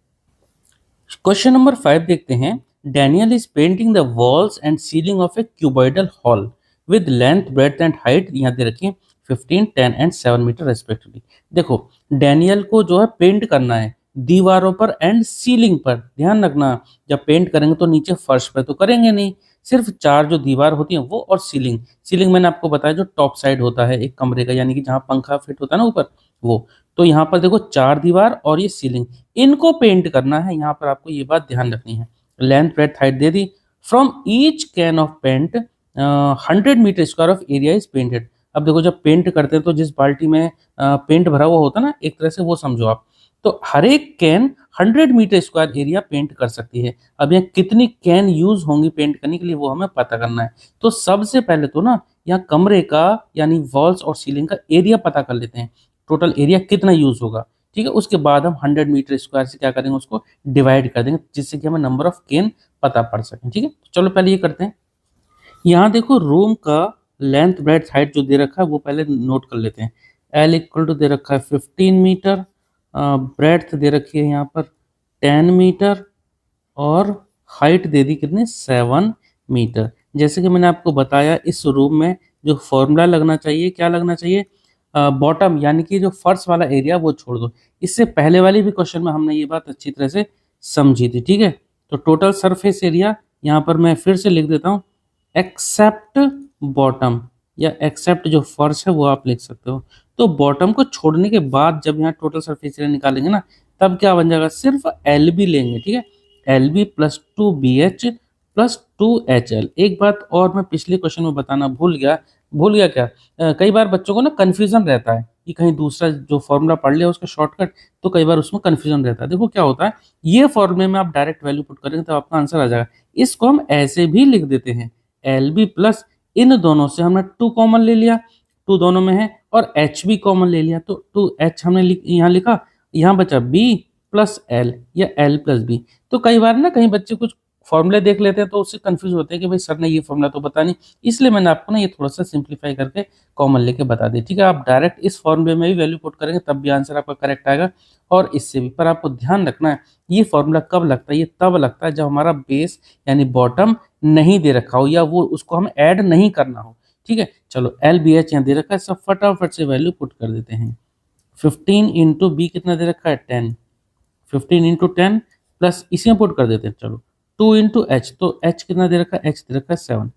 क्वेश्चन नंबर 5 देखते हैं। Daniel is painting the walls and ceiling of A cuboidal hall with length breadth and height, यहाँ दे रखिए 15 10 एंड 7 मीटर रेस्पेक्टिवली। देखो डैनियल को जो है पेंट करना है दीवारों पर एंड सीलिंग पर। ध्यान रखना, जब पेंट करेंगे तो नीचे फर्श पे तो करेंगे नहीं, सिर्फ 4 जो दीवार होती है वो, और सीलिंग, सीलिंग मैंने आपको बताया जो टॉप साइड होता है एक कमरे का, यानी कि जहाँ पंखा फिट होता है ना ऊपर, वो। तो यहाँ पर देखो 4 दीवार और ये सीलिंग, इनको पेंट करना है। यहाँ पर आपको ये बात ध्यान रखनी है, लेंथ ब्रेड्थ हाइट दे दी। From each can of paint 100 metre square of area is painted. अब देखो जब पेंट करते हैं तो जिस बाल्टी में पेंट भरा हुआ होता है ना, एक तरह से वो समझो आप, तो हर एक can 100 metre square area paint कर सकती है। अब यहाँ कितनी कैन यूज होंगी पेंट करने के लिए वो हमें पता करना है। तो सबसे पहले तो ना यहाँ कमरे का यानी वॉल्स और सीलिंग का एरिया पता कर लेते हैं, टोटल एरिया कितना यूज होगा। ठीक है, उसके बाद हम 100 मीटर स्क्वायर से क्या करेंगे, उसको डिवाइड कर देंगे, जिससे कि हमें नंबर ऑफ कैन पता पड़ सके। ठीक है, चलो पहले ये करते हैं। यहाँ देखो रूम का लेंथ ब्रेड्थ हाइट जो दे रखा है वो पहले नोट कर लेते हैं। L इक्वल टू दे रखा है 15 मीटर, ब्रेड्थ दे रखी है यहाँ पर 10 मीटर, और हाइट दे दी कितनी, 7 मीटर। जैसे कि मैंने आपको बताया इस रूम में जो फॉर्मूला लगना चाहिए, क्या लगना चाहिए, बॉटम यानी कि जो फर्श वाला एरिया वो छोड़ दो। इससे पहले वाली भी क्वेश्चन में हमने ये बात अच्छी तरह से समझी थी। ठीक है, तो टोटल सरफेस एरिया यहाँ पर मैं फिर से लिख देता हूँ, एक्सेप्ट बॉटम या एक्सेप्ट जो फर्श है वो आप लिख सकते हो। तो बॉटम को छोड़ने के बाद जब यहाँ टोटल सरफेस एरिया निकालेंगे ना, तब क्या बन जाएगा, सिर्फ LB लेंगे। ठीक है, LB plus 2BH plus 2HL। एक बात और मैं पिछले क्वेश्चन में बताना भूल गया क्या, कई बार बच्चों को ना कन्फ्यूजन रहता है कि कहीं दूसरा जो फॉर्मूला पढ़ लिया उसका शॉर्टकट, तो कई बार उसमें कन्फ्यूजन रहता है। देखो क्या होता है, ये फॉर्मूले में आप डायरेक्ट वैल्यू पुट करेंगे तो आपका आंसर आ जाएगा। इसको हम ऐसे भी लिख देते हैं, LB प्लस इन दोनों से हमने 2 कॉमन ले लिया, 2 दोनों में है, और HB कॉमन ले लिया, तो 2H हमने यहाँ लिखा, यहाँ बचा B प्लस L या L प्लस B। तो कई बार ना कहीं बच्चे कुछ फॉर्मूले देख लेते हैं तो उससे कंफ्यूज होते हैं कि भाई सर ने ये फॉर्मूला तो बता नहीं, इसलिए मैंने आपको ना ये थोड़ा सा सिंप्लीफाई करके कॉमन लेके बता दी। ठीक है, आप डायरेक्ट इस फॉर्मूले में भी वैल्यू पुट करेंगे तब भी आंसर आपका करेक्ट आएगा, और इससे भी। पर आपको ध्यान रखना है ये फॉर्मूला कब लगता है, ये तब लगता है जब हमारा बेस यानी बॉटम नहीं दे रखा हो या वो उसको हमें ऐड नहीं करना हो। ठीक है, चलो एल बी एच यहाँ दे रखा है, सब फटाफट से वैल्यू पुट कर देते हैं। 15 इंटू बी कितना दे रखा है 10, 15 इंटू 10 प्लस इसी में पुट कर देते हैं। चलो 2 इंटू एच, तो एच कितना दे रखा है, एच दे रखा है 7,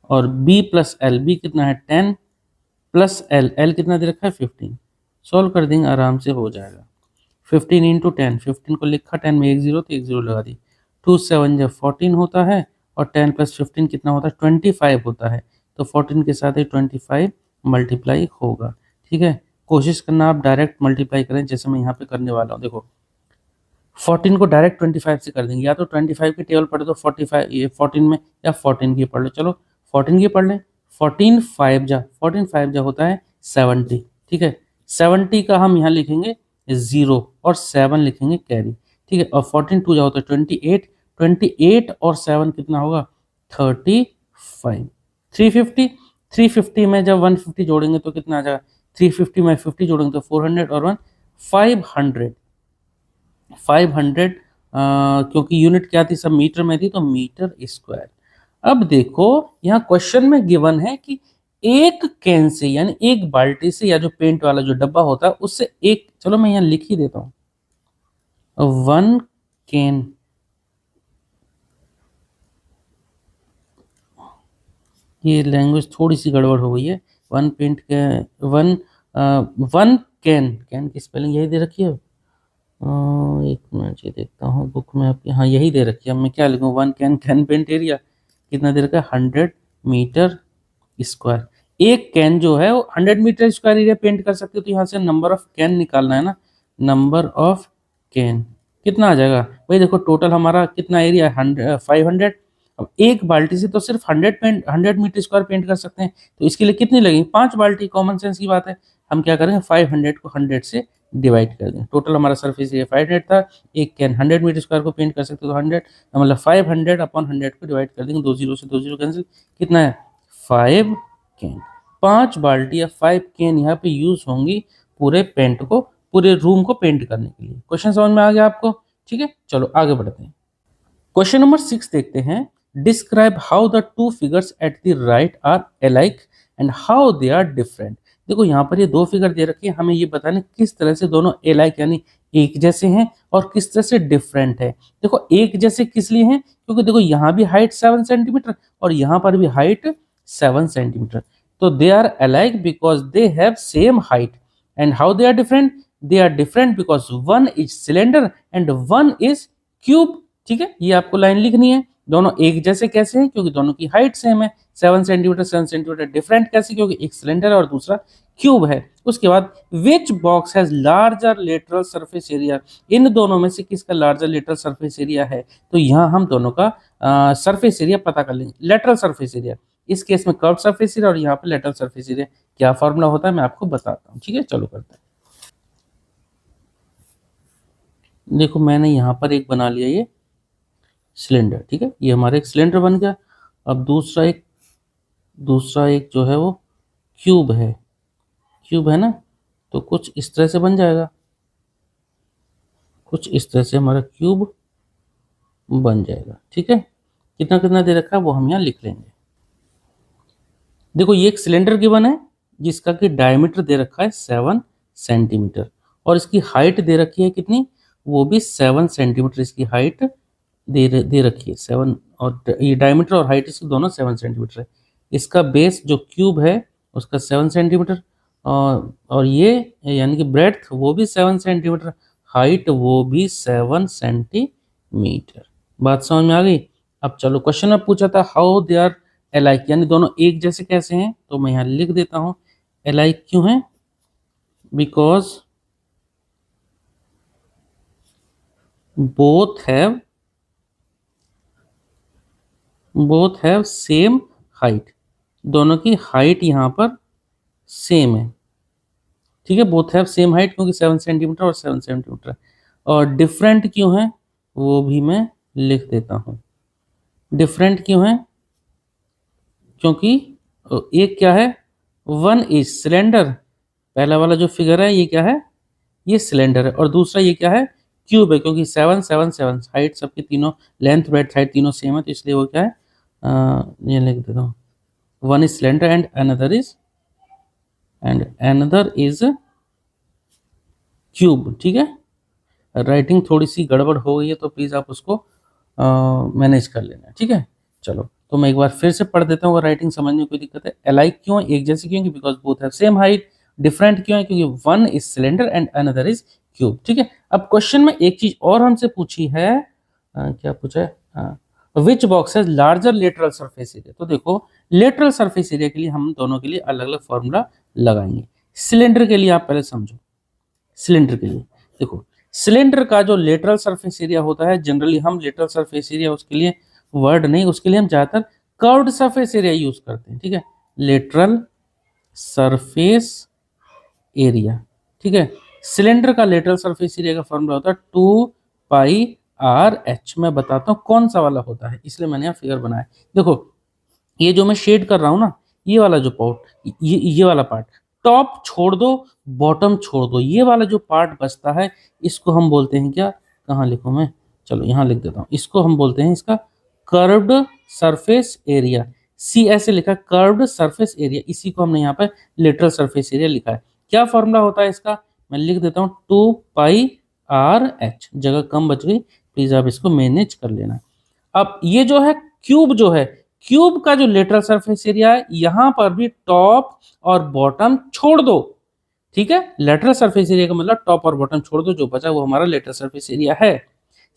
और बी प्लस एल, बी कितना है 10 प्लस एल, एल कितना दे रखा है 15। सॉल्व कर देंगे आराम से हो जाएगा। 15 इंटू 10, 15 को लिखा 10 में एक जीरो तो एक जीरो लगा दी, 2 7 जब 14 होता है, और 10 प्लस 15 कितना होता है 25 होता है, तो 14 के साथ ही 25 मल्टीप्लाई होगा। ठीक है, कोशिश करना आप डायरेक्ट मल्टीप्लाई करें जैसे मैं यहाँ पे करने वाला हूँ। देखो 14 को डायरेक्ट 25 से कर देंगे, या तो 25 की टेबल पढ़े तो 45 ये 14 में, या 14 की पढ़ लो। चलो 14 की पढ़ लें, 14 5 जा होता है 70। ठीक है, 70 का हम यहाँ लिखेंगे 0 और 7 लिखेंगे कैरी। ठीक है, और 14 2 जा होता है 28, 28 और 7 कितना होगा 35। 350, 350 में जब 150 जोड़ेंगे तो कितना आ जाएगा, 350 में 50 जोड़ेंगे तो 400 और 1 500। 500 क्योंकि यूनिट क्या थी सब मीटर में थी, तो मीटर स्क्वायर। अब देखो यहाँ क्वेश्चन में गिवन है कि एक कैन से यानी एक बाल्टी से, या जो पेंट वाला जो डब्बा होता है उससे एक, चलो मैं यहाँ लिख ही देता हूं 1 कैन, ये लैंग्वेज थोड़ी सी गड़बड़ हो गई है। 1 पेंट के 1 1 कैन, कैन की स्पेलिंग यही दे रखी है। एक मिनट ये देखता हूँ बुक में आपके, हाँ यही दे रखी है। अब मैं क्या लिखूँ, 1 कैन, कैन पेंट एरिया कितना दे रखा है 100 मीटर स्क्वायर। एक कैन जो है वो 100 मीटर स्क्वायर एरिया पेंट कर सकते हो, तो यहाँ से नंबर ऑफ कैन निकालना है ना, नंबर ऑफ कैन कितना आ जाएगा भाई। देखो टोटल हमारा कितना एरिया है 500। अब एक बाल्टी से तो सिर्फ 100 मीटर स्क्वायर पेंट कर सकते हैं, तो इसके लिए कितनी लगेगी 5 बाल्टी, कॉमन सेंस की बात है। हम क्या करेंगे 500 को 100 से डिवाइड कर दें। टोटल हमारा सरफेस एरिया 500 था, एक कैन 100 मीटर स्क्वायर को पेंट कर सकते हो तो 100, मतलब 500 अपॉन 100 को डिवाइड कर देंगे, 2 जीरो से 2 जीरो कैंसिल, कितना है 5 कैन। 5 बाल्टी या 5 कैन यहाँ पे यूज होंगी पूरे पेंट को, पूरे रूम को पेंट करने के लिए। क्वेश्चन समझ में आ गया आपको। ठीक है, चलो आगे बढ़ते हैं। क्वेश्चन नंबर 6 देखते हैं। Describe how the two figures at the right are alike and how they are different. देखो यहाँ पर ये दो फिगर दे रखी है, हमें ये बताना किस तरह से दोनों अलाइक यानी एक जैसे हैं और किस तरह से डिफरेंट है। देखो एक जैसे किस लिए हैं, क्योंकि देखो यहाँ भी हाइट 7 सेंटीमीटर और यहाँ पर भी हाइट 7 सेंटीमीटर, तो they are alike because they have same height. And how they are different, they are different because one is cylinder and one is cube. ठीक है, ये आपको लाइन लिखनी है। दोनों एक जैसे कैसे हैं, क्योंकि दोनों की हाइट सेम है 7 सेंटीमीटर 7 सेंटीमीटर। डिफरेंट कैसे, क्योंकि एक सिलेंडर है और दूसरा क्यूब है। उसके बाद which box has larger lateral surface area, इन दोनों में से किसका लार्जर लेटरल सरफेस एरिया है, तो यहाँ हम दोनों का सरफेस एरिया पता कर लेंगे। लेटरल सरफेस एरिया, इस केस में कर्व सरफेस एरिया और यहाँ पे लेटरल सरफेस एरिया, क्या फॉर्मूला होता है मैं आपको बताता हूँ। ठीक है, चलो करते हैं। देखो मैंने यहाँ पर एक बना लिया ये सिलेंडर। ठीक है, ये हमारा एक सिलेंडर बन गया। अब दूसरा एक जो है वो क्यूब है ना, तो कुछ इस तरह से बन जाएगा, कुछ इस तरह से हमारा क्यूब बन जाएगा। ठीक है, कितना कितना दे रखा है वो हम यहाँ लिख लेंगे। देखो ये एक सिलेंडर गिवन है जिसका कि डायमीटर दे रखा है 7 सेंटीमीटर और इसकी हाइट दे रखी है कितनी, वो भी 7 सेंटीमीटर इसकी हाइट दे रखी है 7, और ये डायमीटर और हाइट इसकी दोनों 7 सेंटीमीटर है। इसका बेस जो क्यूब है उसका 7 सेंटीमीटर, और ये यानी कि ब्रेड्थ वो भी 7 सेंटीमीटर, हाइट वो भी 7 सेंटीमीटर। बात समझ में आ गई। अब चलो क्वेश्चन में पूछा था हाउ दे आर अलाइक, यानी दोनों एक जैसे कैसे हैं, तो मैं यहाँ लिख देता हूँ अलाइक क्यों है, because both have same height, दोनों की हाइट यहाँ पर सेम है। ठीक है, बोथ हैव सेम हाइट क्योंकि 7 सेंटीमीटर और 7 सेंटीमीटर, और डिफरेंट क्यों है वो भी मैं लिख देता हूँ। डिफरेंट क्यों है? क्योंकि एक क्या है, वन इज सिलेंडर, पहला वाला जो फिगर है ये क्या है, ये सिलेंडर है, और दूसरा ये क्या है, क्यूब है, क्योंकि 7 7 7 हाइट सबकी तीनों, लेंथ ब्रेड्थ हाइट तीनों सेम है, तो इसलिए वो क्या है, ये लिख देता हूँ, one is cylinder and another is cube. ठीक है, राइटिंग थोड़ी सी गड़बड़ हो गई है तो प्लीज़ आप उसको मैनेज कर लेना। ठीक है, चलो तो मैं एक बार फिर से पढ़ देता हूँ, अगर राइटिंग समझने में कोई दिक्कत है। अलाइक क्यों है, एक जैसे क्यों, because both have same height. Different क्यों है, क्योंकि one is cylinder and another is cube. ठीक है, अब क्वेश्चन में एक चीज और हमसे पूछी है, क्या पूछा है, विच बॉक्स है लार्जर लेटरल सरफेस एरिया। तो देखो, लेटरल सरफेस एरिया के लिए हम दोनों के लिए अलग अलग फॉर्मूला लगाएंगे। सिलेंडर के लिए आप पहले समझो, सिलेंडर के लिए देखो, सिलेंडर का जो लेटरल सरफेस एरिया होता है, जनरली हम लेटरल सरफेस एरिया उसके लिए वर्ड नहीं, उसके लिए हम ज्यादातर कर्व्ड सरफेस एरिया यूज करते हैं। ठीक है, लेटरल सरफेस एरिया। ठीक है, सिलेंडर का लेटरल सरफेस एरिया का फॉर्मूला होता है 2πr/h। मैं बताता हूँ कौन सा वाला होता है, इसलिए मैंने यहाँ फिगर बनाया। देखो, ये जो मैं शेड कर रहा हूँ ना, ये वाला जो पार्ट, ये वाला पार्ट, टॉप छोड़ दो, बॉटम छोड़ दो, ये वाला जो पार्ट बचता है, इसको हम बोलते हैं क्या, कहाँ लिखूं मैं, चलो यहाँ लिख देता हूँ, इसको हम बोलते हैं इसका कर्व्ड सरफेस एरिया। सी ऐसे लिखा, कर्व्ड सरफेस एरिया, इसी को हमने यहाँ पे लेटरल सरफेस एरिया लिखा है। क्या फॉर्मूला होता है इसका, मैं लिख देता हूँ 2πr/h। जगह कम बच गई, प्लीज आप इसको मैनेज कर लेना। अब ये जो है क्यूब, जो है क्यूब का जो लेटरल सरफेस एरिया है, यहां पर भी टॉप और बॉटम छोड़ दो। ठीक है, लेटरल सरफेस एरिया का मतलब टॉप और बॉटम छोड़ दो, जो बचा वो हमारा लेटरल सरफेस एरिया है।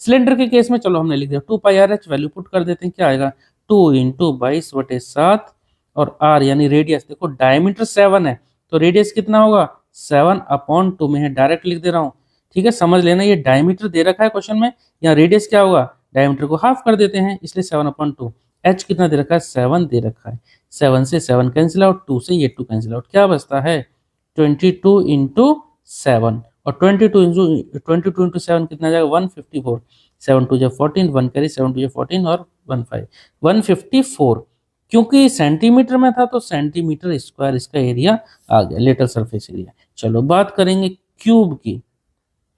सिलेंडर के केस में चलो हमने लिख दिया 2πr/h, वैल्यू पुट कर देते हैं, क्या आएगा 2 × 22/7, और r यानी रेडियस, देखो डायमीटर 7 है तो रेडियस कितना होगा, 7/2 में है, डायरेक्ट लिख दे रहा हूं। ठीक है, समझ लेना, ये डायमीटर दे रखा है क्वेश्चन में, यहाँ रेडियस क्या होगा, डायमीटर को हाफ कर देते हैं, इसलिए 7/2। h कितना दे रखा है, 7 दे रखा है, 7 से 7 कैंसिल आउट, 2 से ये 2 कैंसिल आउट, क्या बचता है 22 × 7, और 22 × 7 कितना जाएगा 154, 7 2 14, 1 कैरी 7 2 14 और 1 5 154। क्योंकि सेंटीमीटर में था तो सेंटीमीटर स्क्वायर इसका एरिया आ गया, लेटरल सरफेस एरिया। चलो बात करेंगे क्यूब की,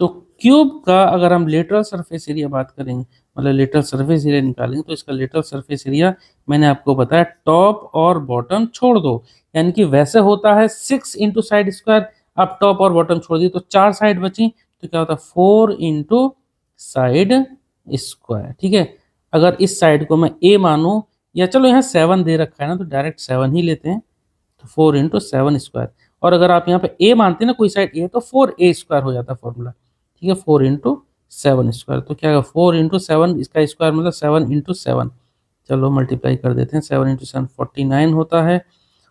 तो क्यूब का अगर हम लेटरल सरफेस एरिया बात करेंगे, मतलब लेटरल सरफेस एरिया निकालेंगे, तो इसका लेटरल सरफेस एरिया मैंने आपको बताया टॉप और बॉटम छोड़ दो, यानी कि वैसे होता है 6 × साइड स्क्वायर, आप टॉप और बॉटम छोड़ दी तो 4 साइड बची, तो क्या होता है 4 × साइड स्क्वायर। ठीक है, अगर इस साइड को मैं ए मानूं, या चलो यहाँ 7 दे रखा है ना, तो डायरेक्ट 7 ही लेते हैं, तो 4 × 7 स्क्वायर, और अगर आप यहाँ पे ए मानते हैं ना, कोई साइड ए, तो 4a² हो जाता है फॉर्मूला। ठीक है, 4 × 7 स्क्वायर, तो क्या 4 × 7, इसका स्क्वायर मतलब 7 × 7, चलो मल्टीप्लाई कर देते हैं, 7 × 7 49 होता है,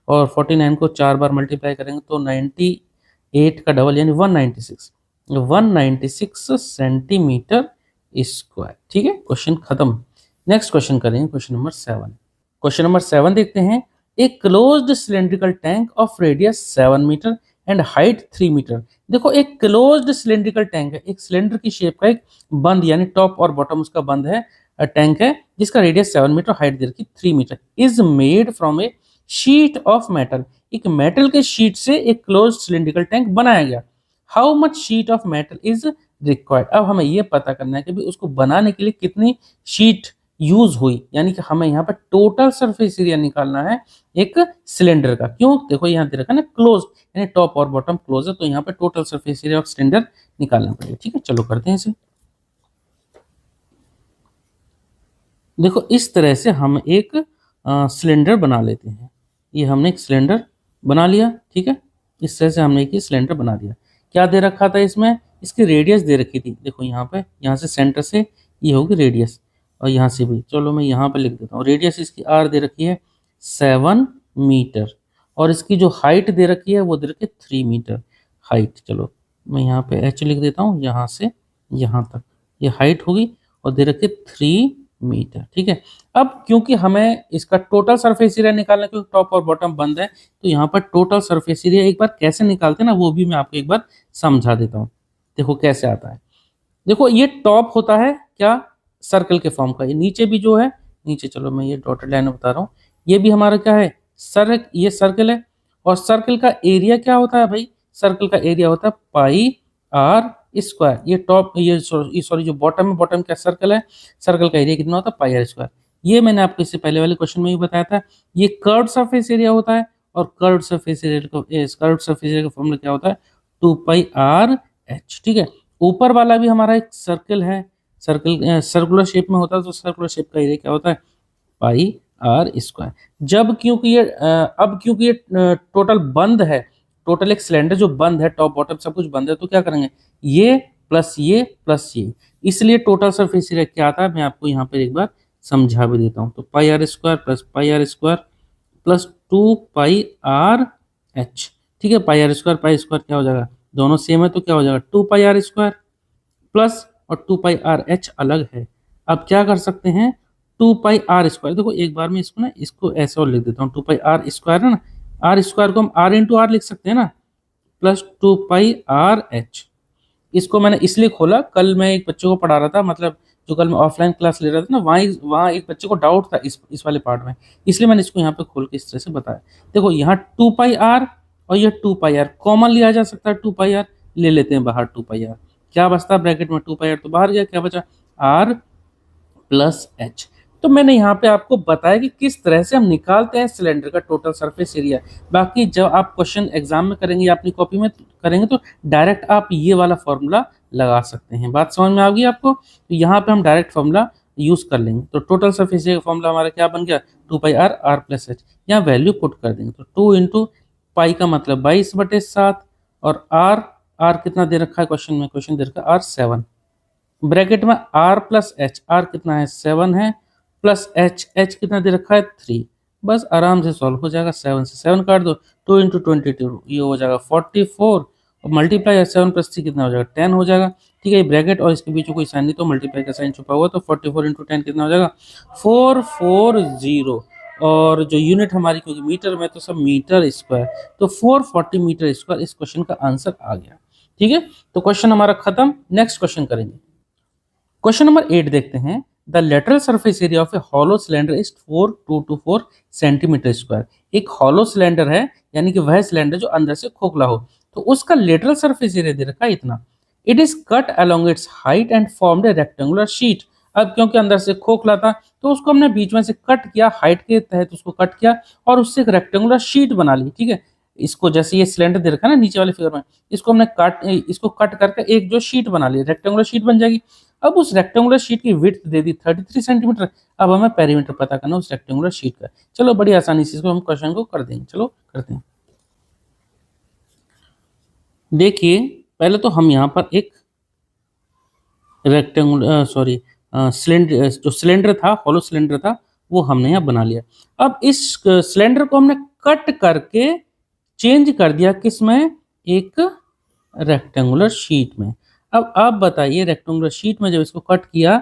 और 49 को 4 बार मल्टीप्लाई करेंगे तो 98 का डबल यानी 196 सेंटीमीटर स्क्वायर। ठीक है, क्वेश्चन खत्म। नेक्स्ट क्वेश्चन करेंगे, क्वेश्चन नंबर 7। क्वेश्चन नंबर 7 देखते हैं, a closed cylindrical tank of radius 7 metre and height 3 metre. देखो, एक क्लोज्ड सिलेंड्रिकल टैंक है, एक सिलेंडर की शेप का एक बंद, यानी टॉप और बॉटम उसका बंद है, टैंक है, जिसका रेडियस 7 मीटर, हाइट दे रखी 3 metre, is made from a sheet of metal. एक मेटल के शीट से एक क्लोज्ड सिलेंड्रिकल टैंक बनाया गया। How much sheet of metal is required. अब हमें यह पता करना है कि भी उसको बनाने के लिए कितनी शीट यूज हुई, यानी कि हमें यहाँ पर टोटल सरफेस एरिया निकालना है एक सिलेंडर का। क्यों, देखो यहाँ दे रखा है ना क्लोज, यानी टॉप और बॉटम क्लोज है, तो यहाँ पे total surface area of cylinder निकालना पड़ेगा। ठीक है, चलो करते हैं इसे। देखो, इस तरह से हम एक सिलेंडर बना लेते हैं, ये हमने एक सिलेंडर बना लिया। ठीक है, इस तरह से हमने एक सिलेंडर बना दिया। क्या दे रखा था इसमें, इसकी रेडियस दे रखी थी, देखो यहाँ पे, यहाँ से सेंटर से ये होगी रेडियस, और यहाँ से भी, चलो मैं यहाँ पे लिख देता हूँ, रेडियस इसकी आर दे रखी है 7 मीटर, और इसकी जो हाइट दे रखी है वो दे रखी है 3 मीटर हाइट। चलो मैं यहाँ पे एच लिख देता हूँ, यहाँ से यहाँ तक ये हाइट होगी, और दे रखी 3 मीटर। ठीक है, अब क्योंकि हमें इसका टोटल सरफेस एरिया निकालना है, क्योंकि टॉप और बॉटम बंद है, तो यहाँ पर टोटल सरफेस एरिया एक बार कैसे निकालते हैं ना, वो भी मैं आपको एक बार समझा देता हूँ। देखो कैसे आता है, देखो ये टॉप होता है क्या, सर्कल के फॉर्म का, ये नीचे भी जो है, नीचे चलो मैं ये डॉटेड लाइन में बता रहा हूँ, ये भी हमारा क्या है, ये सर्कल है। और सर्कल का एरिया क्या होता है भाई, सर्कल का एरिया होता है पाई आर स्क्वायर। ये टॉप ये सॉरी जो बॉटम है, बॉटम क्या सर्कल है, सर्कल का एरिया कितना होता है पाई आर स्क्वायर। ये मैंने आपको इससे पहले वाले क्वेश्चन में भी बताया था। ये कर्व्ड सरफेस एरिया होता है, और कर्व्ड सरफेस एरिया का फॉर्मूला क्या होता है, 2 पाई आर एच। ठीक है, ऊपर वाला भी हमारा एक सर्कल है, सर्कल सर्कुलर शेप में होता है, तो सर्कुलर शेप का एरिया क्या होता है, पाई आर स्क्वायर। जब क्योंकि ये अब क्योंकि ये टोटल बंद है, टोटल एक सिलेंडर जो बंद है, टॉप बॉटम सब कुछ बंद है, तो क्या करेंगे, ये प्लस ये, इसलिए टोटल सरफेस एरिया क्या आता है, मैं आपको यहाँ पर एक बार समझा भी देता हूँ। तो pi r square plus pi r square plus 2 pi r h. ठीक है, पाई आर स्क्वायर क्या हो जाएगा, दोनों सेम है तो क्या हो जाएगा 2 पाई आर स्क्वायर प्लस, और 2 पाई आर एच अलग है। अब क्या कर सकते हैं, 2 पाई आर स्क्वायर, देखो एक बार में इसको ना, इसको ऐसे और लिख देता हूँ, 2 पाई आर स्क्वायर है ना, आर स्क्वायर को हम आर इंटू आर लिख सकते हैं ना, प्लस 2 पाई आर एच। इसको मैंने इसलिए खोला, कल मैं एक बच्चे को पढ़ा रहा था, मतलब जो कल मैं ऑफलाइन क्लास ले रहा था ना, वहाँ एक बच्चे को डाउट था इस वाले पार्ट में, इसलिए मैंने इसको यहाँ पे खोल के इस तरह से बताया। देखो यहाँ 2 पाई आर और ये 2 पाई आर कॉमन लिया जा सकता है, 2 पाई आर ले लेते हैं बाहर, 2 पाई आर क्या बचता है ब्रैकेट में, 2 पाई आर तो बाहर गया, क्या बचा आर प्लस एच। तो मैंने यहाँ पे आपको बताया कि किस तरह से हम निकालते हैं सिलेंडर का टोटल सरफेस एरिया। बाकी जब आप क्वेश्चन एग्जाम में करेंगे या अपनी कॉपी में करेंगे तो डायरेक्ट आप ये वाला फॉर्मूला लगा सकते हैं। बात समझ में आ गई आपको, तो यहाँ पे हम डायरेक्ट फॉर्मूला यूज कर लेंगे। तो टोटल सरफेस एरिया का फॉर्मूला हमारा क्या बन गया, 2 pi are are plus H. यहाँ वैल्यू पुट कर देंगे, तो 2 इंटू पाई का मतलब 22/7, और आर कितना दे रखा है क्वेश्चन में, क्वेश्चन दे रखा है आर 7, ब्रैकेट में आर प्लस एच, आर कितना है 7 है, प्लस एच कितना दे रखा है 3। बस आराम से सॉल्व हो जाएगा, 7 से 7 काट दो, 2 इंटू 22 ये हो जाएगा 44, और मल्टीप्लाई 7 प्लस 3 कितना हो जाएगा 10 हो जाएगा। ठीक है, ब्रैकेट और इसके बीच में कोई साइन नहीं, तो मल्टीप्लाई का साइन छुपा हुआ, तो 44 इंटू 10 कितना हो जाएगा 440, और जो यूनिट हमारी क्योंकि मीटर में तो सब मीटर स्क्वायर, तो 440 मीटर स्क्वायर इस क्वेश्चन का आंसर आ गया। ठीक है, तो क्वेश्चन हमारा खत्म, नेक्स्ट क्वेश्चन करेंगे। क्वेश्चन नंबर 8 देखते हैं। The lateral surface area of A hollow cylinder is 4 centimetre square. एक हॉलो सिलेंडर है, यानी कि वह सिलेंडर जो अंदर से खोखला हो, तो उसका लेटरल सरफेस एरिया दे रखा है इतना। It is cut along it's height and formed A rectangular sheet. अब क्योंकि अंदर से खोखला था तो उसको हमने बीच में से कट किया, हाइट के तहत उसको कट किया और उससे एक रेक्टेंगुलर शीट बना ली। ठीक है, इसको जैसे ये सिलेंडर दे रखा है ना नीचे वाले फिगर में, इसको हमने इसको कट करके एक जो शीट बना ली, रेक्टेंगुलर शीट बन जाएगी। अब उस रेक्टेंगुलर शीट की विड्थ दे दी 33 सेंटीमीटर। अब हमें पेरीमीटर पता करना उस रेक्टेंगुलर शीट का। चलो बड़ी आसानी से इसको हम क्वेश्चन को कर देंगे, चलो करते हैं। देखिए पहले तो हम यहाँ पर एक रेक्टेंगुलर सिलेंडर, जो सिलेंडर था, हॉलो सिलेंडर था, वो हमने यहाँ बना लिया। अब इस सिलेंडर को हमने कट करके चेंज कर दिया किस में, एक रेक्टेंगुलर शीट में। अब आप बताइए रेक्टेंगुलर शीट में जब इसको कट किया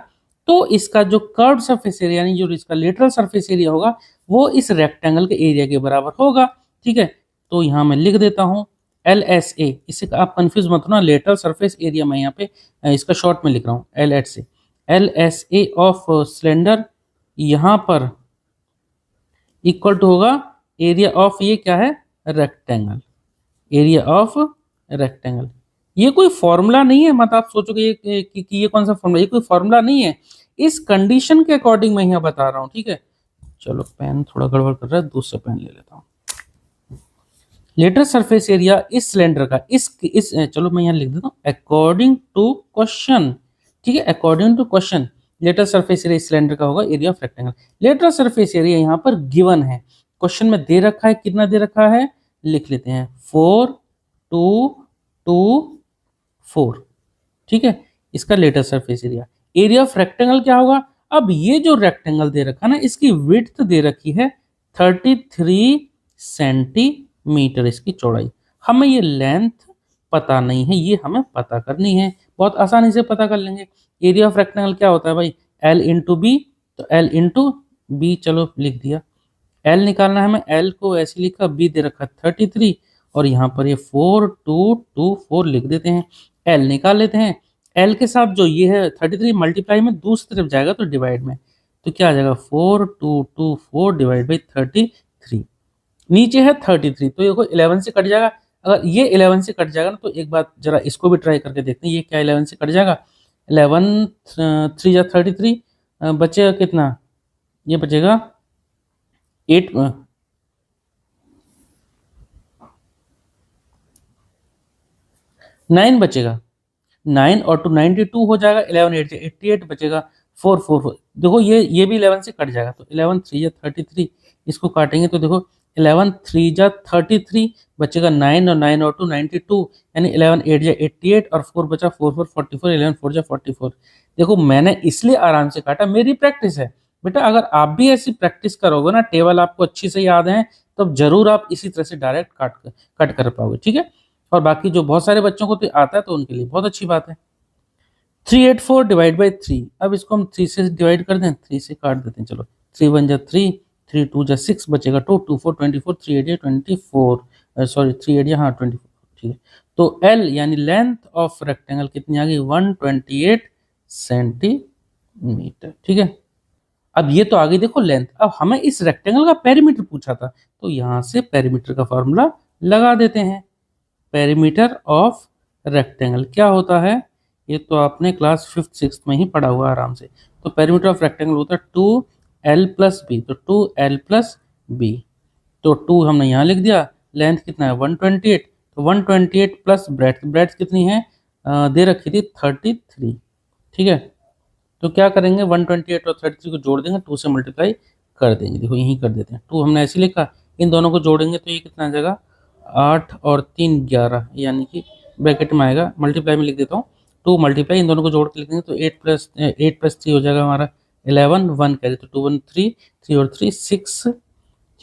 तो इसका जो कर्व्ड सरफेस एरिया यानी जो इसका लेटरल सरफेस एरिया होगा वो इस रेक्टेंगल के एरिया के बराबर होगा। ठीक है, तो यहाँ मैं लिख देता हूँ LSA। इससे आप कंफ्यूज मत होना, लेटरल सरफेस एरिया मैं यहाँ पे इसका शॉर्ट में लिख रहा हूँ LSA ऑफ सिलेंडर यहाँ पर इक्वल टू होगा एरिया ऑफ ये क्या है रेक्टेंगल, एरिया ऑफ रेक्टेंगल। ये कोई फॉर्मूला नहीं है, मत आप सोचोगे कि ये कौन सा फॉर्मूला, ये कोई फॉर्मूला नहीं है, इस कंडीशन के अकॉर्डिंग मैं यहाँ बता रहा हूँ। ठीक है, चलो पेन थोड़ा गड़बड़ कर रहा है, दूसरा पेन ले लेता हूँ। लेटरल सरफेस एरिया इस सिलेंडर का इस चलो मैं यहाँ लिख देता हूँ अकॉर्डिंग टू क्वेश्चन। ठीक है, according to question lateral surface area इस सिलेंडर का होगा area of rectangle. Lateral surface area यहाँ पर गिवन है, क्वेश्चन में दे रखा है, कितना दे रखा है लिख लेते हैं 4 2 2 4। ठीक है, इसका lateral surface area. Area of rectangle क्या होगा, अब ये जो रेक्टेंगल दे रखा ना इसकी विड्थ दे रखी है 33 सेंटीमीटर, इसकी चौड़ाई। हमें ये लेंथ पता नहीं है, ये हमें पता करनी है, बहुत आसानी से पता कर लेंगे। एरिया ऑफ रेक्टेंगल क्या होता है भाई L इंटू बी, तो L इंटू बी चलो लिख दिया। L निकालना है, हमें L को ऐसे लिखा, B दे रखा 33 और यहाँ पर ये 4 2 2 4 लिख देते हैं। L निकाल लेते हैं, L के साथ जो ये है 33 मल्टीप्लाई में दूसरी तरफ जाएगा तो डिवाइड में, तो क्या आ जाएगा 4224 डिवाइड बाई 33, नीचे है 33, तो ये को 11 से कट जाएगा। अगर ये 11 से कट जाएगा ना तो एक बात जरा इसको भी ट्राई करके देखते हैं, ये क्या 11 से कट जाएगा, 11 3 जा 33, बचेगा कितना, ये बचेगा 8, 9 बचेगा, 9 और 2 92 हो जाएगा, 11 8 से 88 बचेगा, 4 4 4, देखो ये भी 11 से कट जाएगा, तो 11 3 जा 33, इसको काटेंगे तो देखो 11 3 जा 33 बचेगा 9 और 9 और 2 92, यानी 11 8 जा 88 और 4 बचा 4 4 44, 11 4 जा 44। देखो मैंने इसलिए आराम से काटा, मेरी प्रैक्टिस है बेटा, अगर आप भी ऐसी प्रैक्टिस करोगे ना, टेबल आपको अच्छी से याद है, तो जरूर आप इसी तरह से डायरेक्ट कट कर पाओगे, ठीक है। और बाकी जो बहुत सारे बच्चों को तो आता है तो उनके लिए बहुत अच्छी बात है। 384 डिवाइड बाई 3, अब इसको हम 3 से डिवाइड कर दें, 3 से काट देते हैं, चलो 3 1 जा 3, 3 2 जा 6 बचेगा 2, 2 4 24, 3 8 जा 24, सॉरी 3 8 जा हाँ 24, ठीक है। तो L यानी लेंथ ऑफ रेक्टेंगल कितनी आ गई, 128 सेंटीमीटर, ठीक है। अब ये तो आ गई देखो लेंथ, अब हमें इस रेक्टेंगल का पेरीमीटर पूछा था, तो यहां से पेरीमीटर का फॉर्मूला लगा देते हैं। पेरीमीटर ऑफ रेक्टेंगल क्या होता है, ये तो आपने क्लास 5th 6th में ही पढ़ा हुआ आराम से। तो पेरीमीटर ऑफ रेक्टेंगल होता है 2L प्लस बी, तो 2L प्लस बी, तो 2 हमने यहाँ लिख दिया, लेंथ कितना है 128, तो 128 प्लस ब्रेड्थ कितनी है, दे रखी थी 33, ठीक है। तो क्या करेंगे 128 और 33 को जोड़ देंगे, 2 से मल्टीप्लाई कर देंगे, देखो यहीं कर देते हैं, 2 हमने ऐसे लिखा, इन दोनों को जोड़ेंगे तो ये कितना आ जाएगा 8 और 3 11, यानी कि ब्रैकेट में आएगा, मल्टीप्लाई में लिख देता हूँ, 2 मल्टीप्लाई इन दोनों को जोड़ के लिख देंगे तो 8 प्लस 3 हो जाएगा हमारा 11, 1 कैरी तो 2 1 3, 3 और 3 6,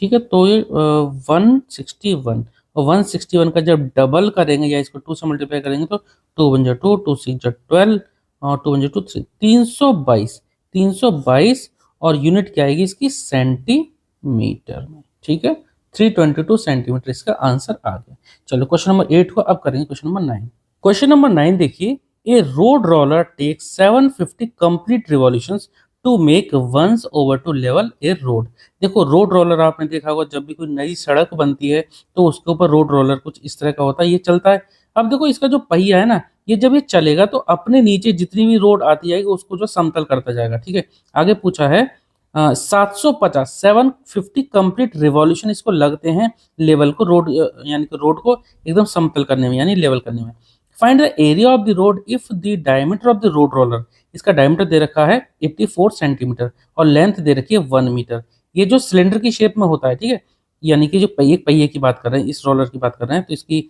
ठीक है। तो ये 161, और 161 का जब डबल करेंगे या इसको 2 से मल्टीप्लाई करेंगे तो 2 1 जा 2, 2 6 जा 12 और 2 1 जा 2 3, 322, 322, और यूनिट क्या आएगी इसकी सेंटीमीटर में, ठीक है। 322 सेंटीमीटर इसका आंसर आ गया। चलो क्वेश्चन नंबर 8 को अब करेंगे क्वेश्चन नंबर 9। क्वेश्चन नंबर 9 देखिए, a road roller takes 750 complete revolutions to make once over to level a road. देखो रोड रोलर आपने देखा होगा, जब भी कोई नई सड़क बनती है तो उसके ऊपर रोड रोलर कुछ इस तरह का होता है, ये चलता है। अब देखो इसका जो पहिया है ना, ये जब ये चलेगा तो अपने नीचे जितनी भी रोड आती जाएगी उसको जो समतल करता जाएगा, ठीक है। आगे पूछा है 750 कंप्लीट रिवॉल्यूशन इसको लगते हैं लेवल को, रोड यानी कि रोड को एकदम समतल करने में, यानी लेवल करने में। Find the area of the road if the diameter of the road roller, इसका डायमीटर दे रखा है 84 सेंटीमीटर और लेंथ दे रखी है 1 मीटर। ये जो सिलेंडर की शेप में होता है, ठीक है, यानी कि जो पहिए की बात कर रहे हैं, इस रोलर की बात कर रहे हैं, तो इसकी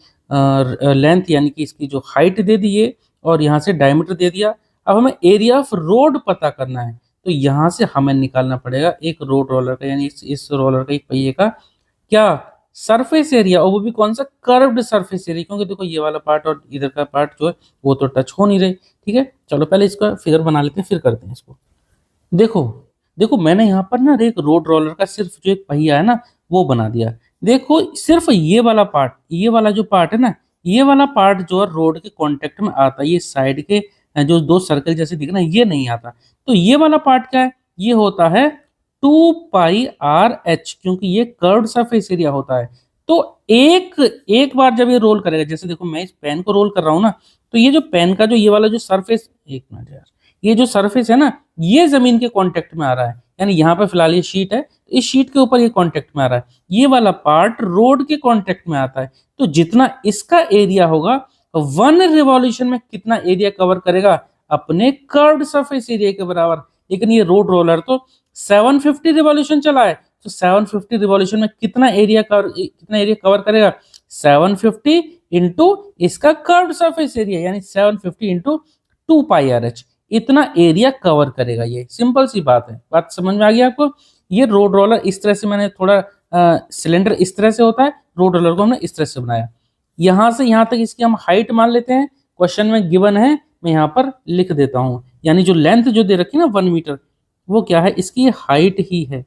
लेंथ यानी कि इसकी जो हाइट दे दी है और यहाँ से डायमीटर दे दिया। अब हमें एरिया ऑफ रोड पता करना है, तो यहाँ से हमें निकालना पड़ेगा एक रोड रोलर का, यानी इस रोलर का एक पहिए का क्या सरफेस एरिया, और वो भी कौन सा कर्व्ड सरफेस एरिया, क्योंकि देखो ये वाला पार्ट और इधर का पार्ट जो है वो तो टच हो नहीं रहे, ठीक है। चलो पहले इसका फिगर बना लेते हैं फिर करते हैं इसको। देखो देखो मैंने यहाँ पर ना एक रोड रोलर का सिर्फ जो एक पहिया है ना वो बना दिया। देखो सिर्फ ये वाला पार्ट, ये वाला जो पार्ट है ना, ये वाला पार्ट जो है रोड के कांटेक्ट में आता है, ये साइड के जो 2 सर्कल जैसे दिख रहे हैं ये नहीं आता। तो ये वाला पार्ट क्या है, ये होता है 2πr/h, क्योंकि ये कर्व्ड सरफेस एरिया होता है। तो एक बार जब ये रोल करेगा, जैसे देखो मैं इस पेन को रोल कर रहा हूँ ना, तो ये जो पेन का जो ये वाला जो सरफेस, एक मिनट यार, ये जो सरफेस है ना ये जमीन के कांटेक्ट में आ रहा है, यानी यहाँ पे फिलहाल ये शीट है, तो इस शीट के ऊपर ये कांटेक्ट में आ रहा है, ये वाला पार्ट रोड के कांटेक्ट में आता है। तो जितना इसका एरिया होगा 1 रिवॉल्यूशन में कितना एरिया कवर करेगा, अपने कर्व्ड सरफेस एरिया के बराबर। लेकिन ये रोड रोलर तो 750 रिवॉल्यूशन चला है, तो 750 रिवॉल्यूशन में कितना एरिया कवर करेगा, 750 इंटू इसका कर्व्ड सरफेस एरिया, यानी 750 इंटू 2πr/h, इतना एरिया कवर करेगा। ये सिंपल सी बात है, बात समझ में आ गई आपको। ये रोड रोलर इस तरह से, मैंने थोड़ा सिलेंडर इस तरह से होता है, रोड रोलर को हमने इस तरह से बनाया। यहां से यहां तक इसकी हम हाइट मान लेते हैं, क्वेश्चन में गिवन है, मैं यहाँ पर लिख देता हूं, यानी जो लेंथ जो दे रखी है ना 1 मीटर, वो क्या है, इसकी हाइट ही है।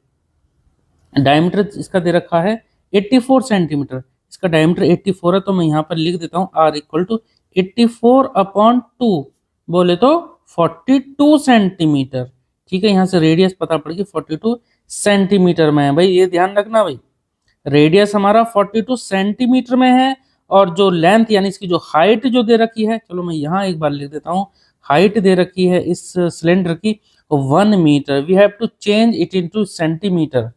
डायमीटर इसका दे रखा है 84 सेंटीमीटर, इसका डायमीटर 84 है, तो मैं यहाँ पर लिख देता हूँ R = 84/2, बोले तो 42 सेंटीमीटर, ठीक है। यहाँ से रेडियस पता पड़ गई 42 सेंटीमीटर में है। भाई ये ध्यान रखना भाई, रेडियस हमारा 42 सेंटीमीटर में है और जो लेंथ यानी इसकी जो हाइट जो दे रखी है, चलो मैं यहाँ एक बार लिख देता हूँ, हाइट दे रखी है इस सिलेंडर की 1 metre. We have to change it into centimetre.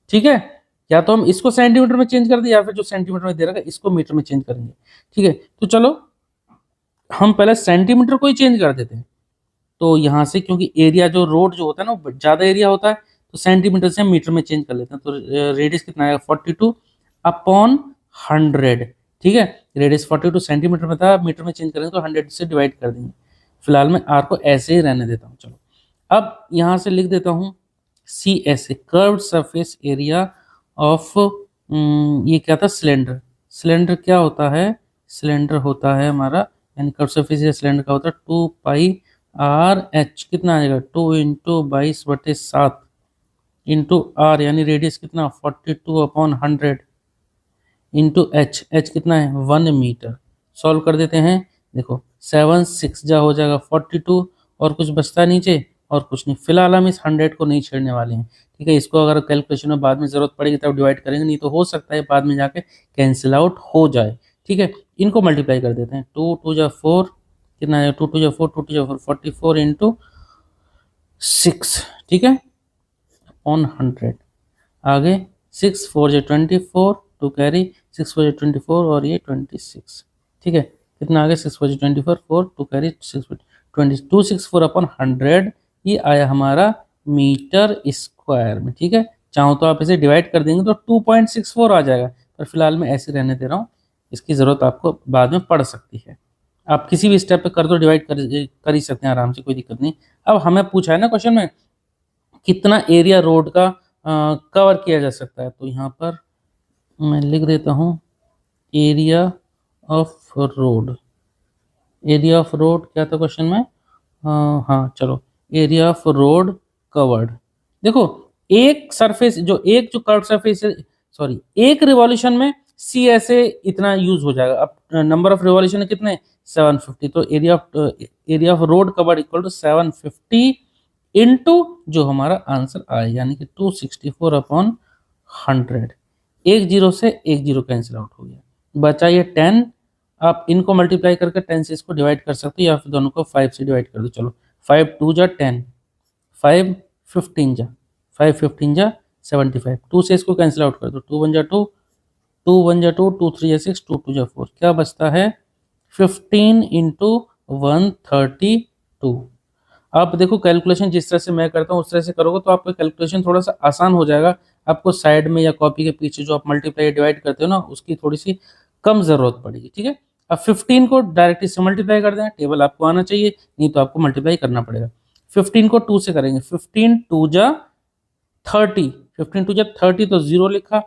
ठीक है, या तो हम इसको सेंटीमीटर में चेंज कर दें या फिर जो सेंटीमीटर में दे रखा है इसको मीटर में चेंज करेंगे। ठीक है, तो चलो हम पहले सेंटीमीटर को ही चेंज कर देते हैं। तो यहाँ से क्योंकि एरिया जो रोड जो होता है ना वो ज्यादा एरिया होता है, तो सेंटीमीटर से हम मीटर में चेंज कर लेते हैं। तो रेडियस कितना आएगा 42 अपॉन 100। ठीक है, रेडियस 42 सेंटीमीटर में था, मीटर में चेंज करेंगे तो 100 से डिवाइड कर देंगे। फिलहाल मैं आर को ऐसे ही रहने देता हूँ। चलो अब यहाँ से लिख देता हूँ C S A, curved surface area of, ये क्या था, सिलेंडर। सिलेंडर क्या होता है, सिलेंडर होता है हमारा, यानी कर्व्ड सरफेस एरिया सिलेंडर का होता है 2 पाई आर एच। कितना आ जाएगा 2 इंटू 22/7 इंटू आर, यानी रेडियस कितना 42 अपॉन 100 इंटू एच। एच कितना है 1 मीटर। सॉल्व कर देते हैं। देखो 7 6 जा हो जाएगा 42 और कुछ बचता है नीचे और कुछ नहीं। फिलहाल हम इस 100 को नहीं छेड़ने वाले हैं। ठीक है, इसको अगर कैलकुलेशन में बाद में जरूरत पड़ेगी तब डिवाइड करेंगे, नहीं तो हो सकता है बाद में जाके कैंसिल आउट हो जाए। ठीक है, इनको मल्टीप्लाई कर देते हैं। 2 2 जा 4, कितना है 2 2 जा 4, 2 2 जा 4, 44 इंटू 6। ठीक है, ऑन 100। आगे 6 4 जा 24, 2 कैरी, 6 4 जा 24 और ये 26। ठीक है, कितना आ गया 6 4 जा 24, 4 2 कैरी 6 20, 264 अपॉन 100। ये आया हमारा मीटर स्क्वायर में। ठीक है, चाहो तो आप इसे डिवाइड कर देंगे तो 2.64 आ जाएगा, पर फिलहाल मैं ऐसे रहने दे रहा हूँ। इसकी ज़रूरत आपको बाद में पड़ सकती है। आप किसी भी स्टेप पे कर दो, डिवाइड कर ही सकते हैं आराम से, कोई दिक्कत नहीं। अब हमें पूछा है ना क्वेश्चन में कितना एरिया रोड का कवर किया जा सकता है, तो यहाँ पर मैं लिख देता हूँ area of road. Area of road क्या था क्वेश्चन में, हाँ चलो, एरिया ऑफ रोड कवर्ड। देखो एक सरफेस जो कर्व सरफेस, सॉरी एक रिवॉल्यूशन में सी ऐसे इतना यूज हो जाएगा। अब नंबर ऑफ रिवॉल्यूशन कितने 750, तो area of road covered equal to 750 into जो हमारा आंसर आए, यानी कि 264 अपॉन 100। एक जीरो से एक जीरो कैंसिल आउट हो गया, बचा ये 10। आप इनको मल्टीप्लाई करके 10 से इसको डिवाइड कर सकते हो या फिर दोनों को 5 से डिवाइड कर दो। चलो 5 2 जा 10, 5 15 जा, 5 15 जा 75, 2 से इसको कैंसिल आउट कर दो, 2 1 जा 2, 2 1 जा 2, 2 3 जा 6, 2 2 जा 4, क्या बचता है 15 इंटू 132। आप देखो कैलकुलेशन जिस तरह से मैं करता हूँ उस तरह से करोगे तो आपका कैलकुलेशन थोड़ा सा आसान हो जाएगा। आपको साइड में या कॉपी के पीछे जो आप मल्टीप्लाई डिवाइड करते हो ना उसकी थोड़ी सी कम जरूरत पड़ेगी। ठीक है, अब 15 को डायरेक्ट इससे मल्टीप्लाई कर दें, टेबल आपको आना चाहिए, नहीं तो आपको मल्टीप्लाई करना पड़ेगा। 15 को 2 से करेंगे, 15 2 जा 30, 15 2 जा 30 तो 0 लिखा,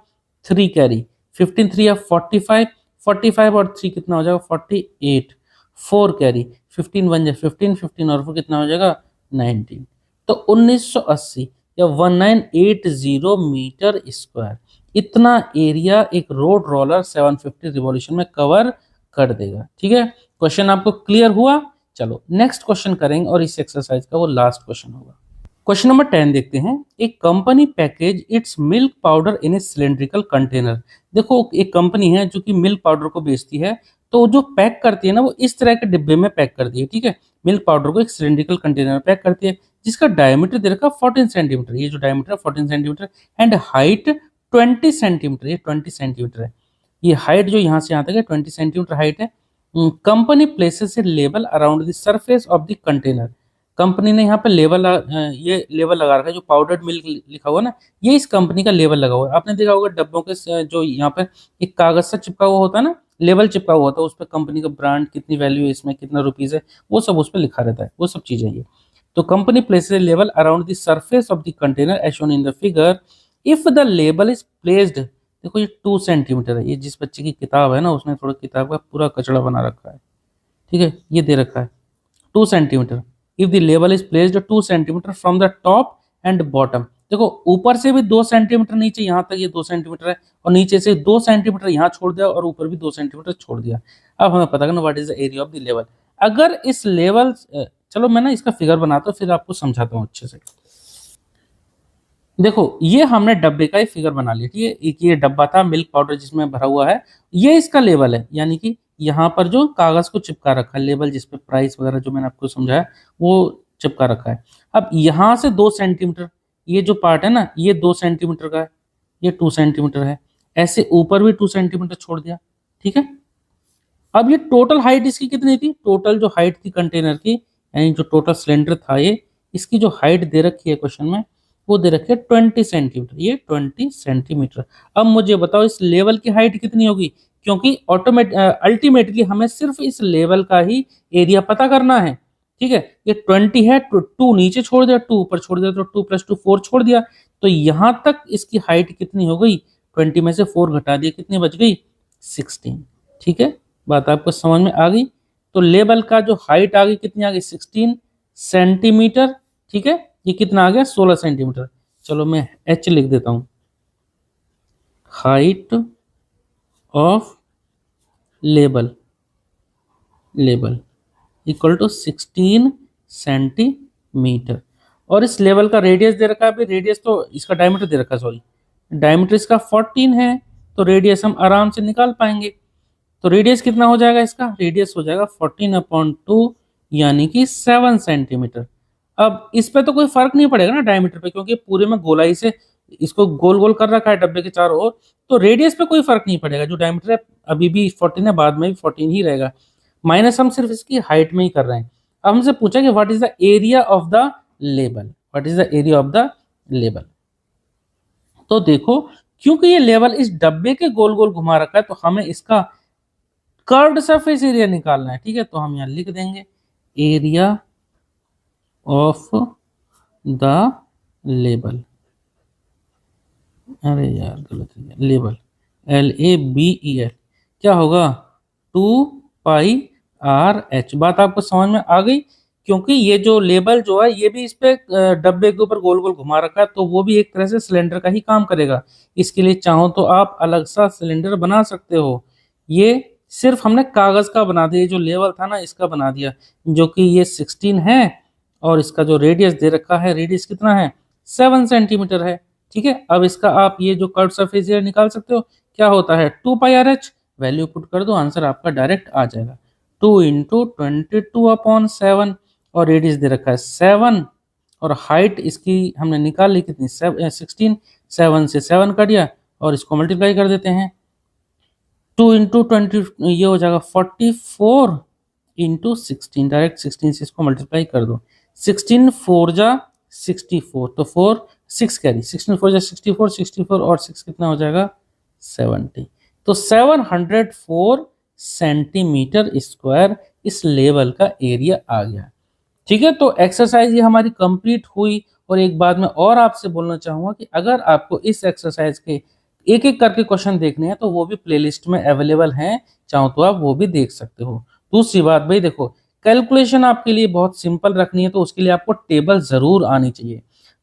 3 कैरी, 15 3 या 45, 45 और 3 कितना हो जाएगा 48, 4 कैरी, 15 1 जा 15, 15 और 4 कितना हो जाएगा 19। तो 1980 या 1980 मीटर स्क्वायर इतना एरिया एक रोड रोलर 750 रिवॉल्यूशन में कवर कर देगा। ठीक है, क्वेश्चन आपको क्लियर हुआ। चलो नेक्स्ट क्वेश्चन करेंगे और इस एक्सरसाइज का वो लास्ट क्वेश्चन होगा। क्वेश्चन नंबर 10 देखते हैं। एक company package it's milk powder in A cylindrical container. देखो एक कंपनी है जो कि मिल्क पाउडर को बेचती है, तो जो पैक करती है ना वो इस तरह के डिब्बे में पैक करती है। ठीक है, मिल्क पाउडर को एक सिलेंड्रिकल कंटेनर में पैक करती है जिसका डायमीटर दे रखा 14 सेंटीमीटर, ये जो diameter 14 centimetre and height 20 centimetre, ये 20 सेंटीमीटर है। ये हाइट जो यहाँ से यहाँ तक है 20 सेंटीमीटर हाइट है। Company places A label around the surface of the container. Company ने यहाँ पे लेबल, ये लेबल लगा रखा है, जो पाउडर्ड मिल्क लिखा हुआ ना ये इस कंपनी का लेबल लगा हुआ है। आपने देखा होगा डब्बों के जो यहाँ पे एक कागज से चिपका हुआ होता है ना, लेबल चिपका हुआ होता है, उस पर कंपनी का ब्रांड, कितनी वैल्यू है इसमें, कितना रुपीज है, वो सब उस पर लिखा रहता है, वो सब चीजें ये। तो company places label around the surface of the container as shown in the figure. If the label is placed, देखो ये 2 सेंटीमीटर है, ये जिस बच्चे की किताब है ना उसने थोड़ा किताब का पूरा कचड़ा बना रखा है। ठीक है, ये दे रखा है 2 centimetre. If the label is placed 2 centimetre from the top and bottom, देखो ऊपर से भी 2 सेंटीमीटर नीचे, यहाँ तक ये 2 सेंटीमीटर है और नीचे से 2 सेंटीमीटर यहाँ छोड़ दिया और ऊपर भी 2 सेंटीमीटर छोड़ दिया। अब हमें पता करना what is the area of the level. अगर इस लेवल, चलो मैं ना इसका फिगर बनाता हूँ फिर आपको समझाता हूँ अच्छे से। देखो ये हमने डब्बे का ही फिगर बना लिया, ठीक है। एक ये डब्बा था मिल्क पाउडर जिसमें भरा हुआ है, ये इसका लेवल है, यानी कि यहाँ पर जो कागज को चिपका रखा है लेवल, जिसपे प्राइस वगैरह जो मैंने आपको समझाया वो चिपका रखा है। अब यहाँ से 2 सेंटीमीटर, ये जो पार्ट है ना ये 2 सेंटीमीटर का है, ये 2 सेंटीमीटर है, ऐसे ऊपर भी 2 सेंटीमीटर छोड़ दिया, ठीक है। अब ये टोटल हाइट इसकी कितनी थी, टोटल जो हाइट थी कंटेनर की, यानी जो टोटल सिलेंडर था ये, इसकी जो हाइट दे रखी है क्वेश्चन में वो दे रखी है 20 सेंटीमीटर, ये 20 सेंटीमीटर। अब मुझे बताओ इस लेवल की हाइट कितनी होगी, क्योंकि अल्टीमेटली हमें सिर्फ इस लेवल का ही एरिया पता करना है, ठीक है। ये 20 है, टू नीचे छोड़ दिया, टू ऊपर छोड़ दिया, तो 2 + 2 4 छोड़ दिया, तो यहां तक इसकी हाइट कितनी हो गई, 20 में से 4 घटा दिया, कितनी बच गई, 16, ठीक है। बात आपको समझ में आ गई। तो लेवल का जो हाइट आ गई कितनी आ गई, 16 सेंटीमीटर, ठीक है। ये कितना आ गया, 16 सेंटीमीटर। चलो मैं एच लिख देता हूं, height of label, label equal to 16 centimetre. और इस लेवल का रेडियस दे रखा है, अभी रेडियस तो इसका डायमीटर दे रखा है, सॉरी डायमीटर इसका 14 है, तो रेडियस हम आराम से निकाल पाएंगे। तो रेडियस कितना हो जाएगा, इसका रेडियस हो जाएगा 14/2, यानी कि 7 सेंटीमीटर। अब इस पे तो कोई फर्क नहीं पड़ेगा ना डायमीटर पे, क्योंकि पूरे में गोलाई से इसको गोल गोल कर रखा है डब्बे के चारों ओर, तो रेडियस पे कोई फर्क नहीं पड़ेगा। जो डायमीटर है अभी भी 14 है, बाद में भी 14 ही रहेगा, माइनस हम सिर्फ इसकी हाइट में ही कर रहे हैं। अब हमसे पूछा कि what is the area of the label, what is the area of the label. तो देखो क्योंकि ये लेवल इस डब्बे के गोल गोल घुमा रखा है, तो हमें इसका कर्व्ड सरफेस एरिया निकालना है, ठीक है। तो हम यहाँ लिख देंगे एरिया ऑफ द लेबल, अरे यार गलत है, लेबल LABEL क्या होगा, 2πRH। बात आपको समझ में आ गई, क्योंकि ये जो लेबल जो है ये भी इस पे डब्बे के ऊपर गोल गोल घुमा रखा है, तो वो भी एक तरह से सिलेंडर का ही काम करेगा। इसके लिए चाहो तो आप अलग सा सिलेंडर बना सकते हो। ये सिर्फ हमने कागज का बना दिया, जो लेवल था ना इसका बना दिया, जो कि ये 16 है, और इसका जो रेडियस दे रखा है, रेडियस कितना है, 7 सेंटीमीटर है, ठीक है। अब इसका आप ये जो कर्व सरफेस एरिया निकाल सकते हो, क्या होता है 2πRH, वैल्यू पुट कर दो, आंसर आपका डायरेक्ट आ जाएगा, 2 × 22/7, और रेडियस दे रखा है 7, और हाइट इसकी हमने निकाल ली कितनी, 16, 7 से 7 कट गया, और इसको मल्टीप्लाई कर देते हैं, 2 × 20 ये हो जाएगा 44 × 16, डायरेक्ट 16 से इसको मल्टीप्लाई कर दो, 16 4 जा 64, तो 4 6 कैरी, 16 4 जा 64, 64 और 6 कितना हो जाएगा 70, तो 704 सेंटीमीटर स्क्वायर इस लेवल का एरिया आ गया, ठीक है। तो एक्सरसाइज ये हमारी कंप्लीट हुई। और एक बात मैं और आपसे बोलना चाहूंगा कि अगर आपको इस एक्सरसाइज के एक एक करके क्वेश्चन देखने हैं तो वो भी प्लेलिस्ट में अवेलेबल हैं, चाहो तो आप वो भी देख सकते हो। दूसरी बात भाई देखो, कैलकुलेशन आपके लिए बहुत सिंपल रखनी है, तो उसके लिए आपको टेबल जरूर आनी चाहिए,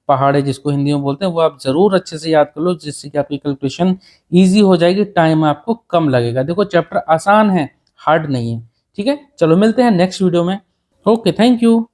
पहाड़े जिसको हिंदी में बोलते हैं, वो आप जरूर अच्छे से याद कर लो, जिससे कि आपकी कैलकुलेशन ईजी हो जाएगी, टाइम आपको कम लगेगा। देखो चैप्टर आसान है, हार्ड नहीं है, ठीक है। चलो मिलते हैं नेक्स्ट वीडियो में, ओके थैंक यू।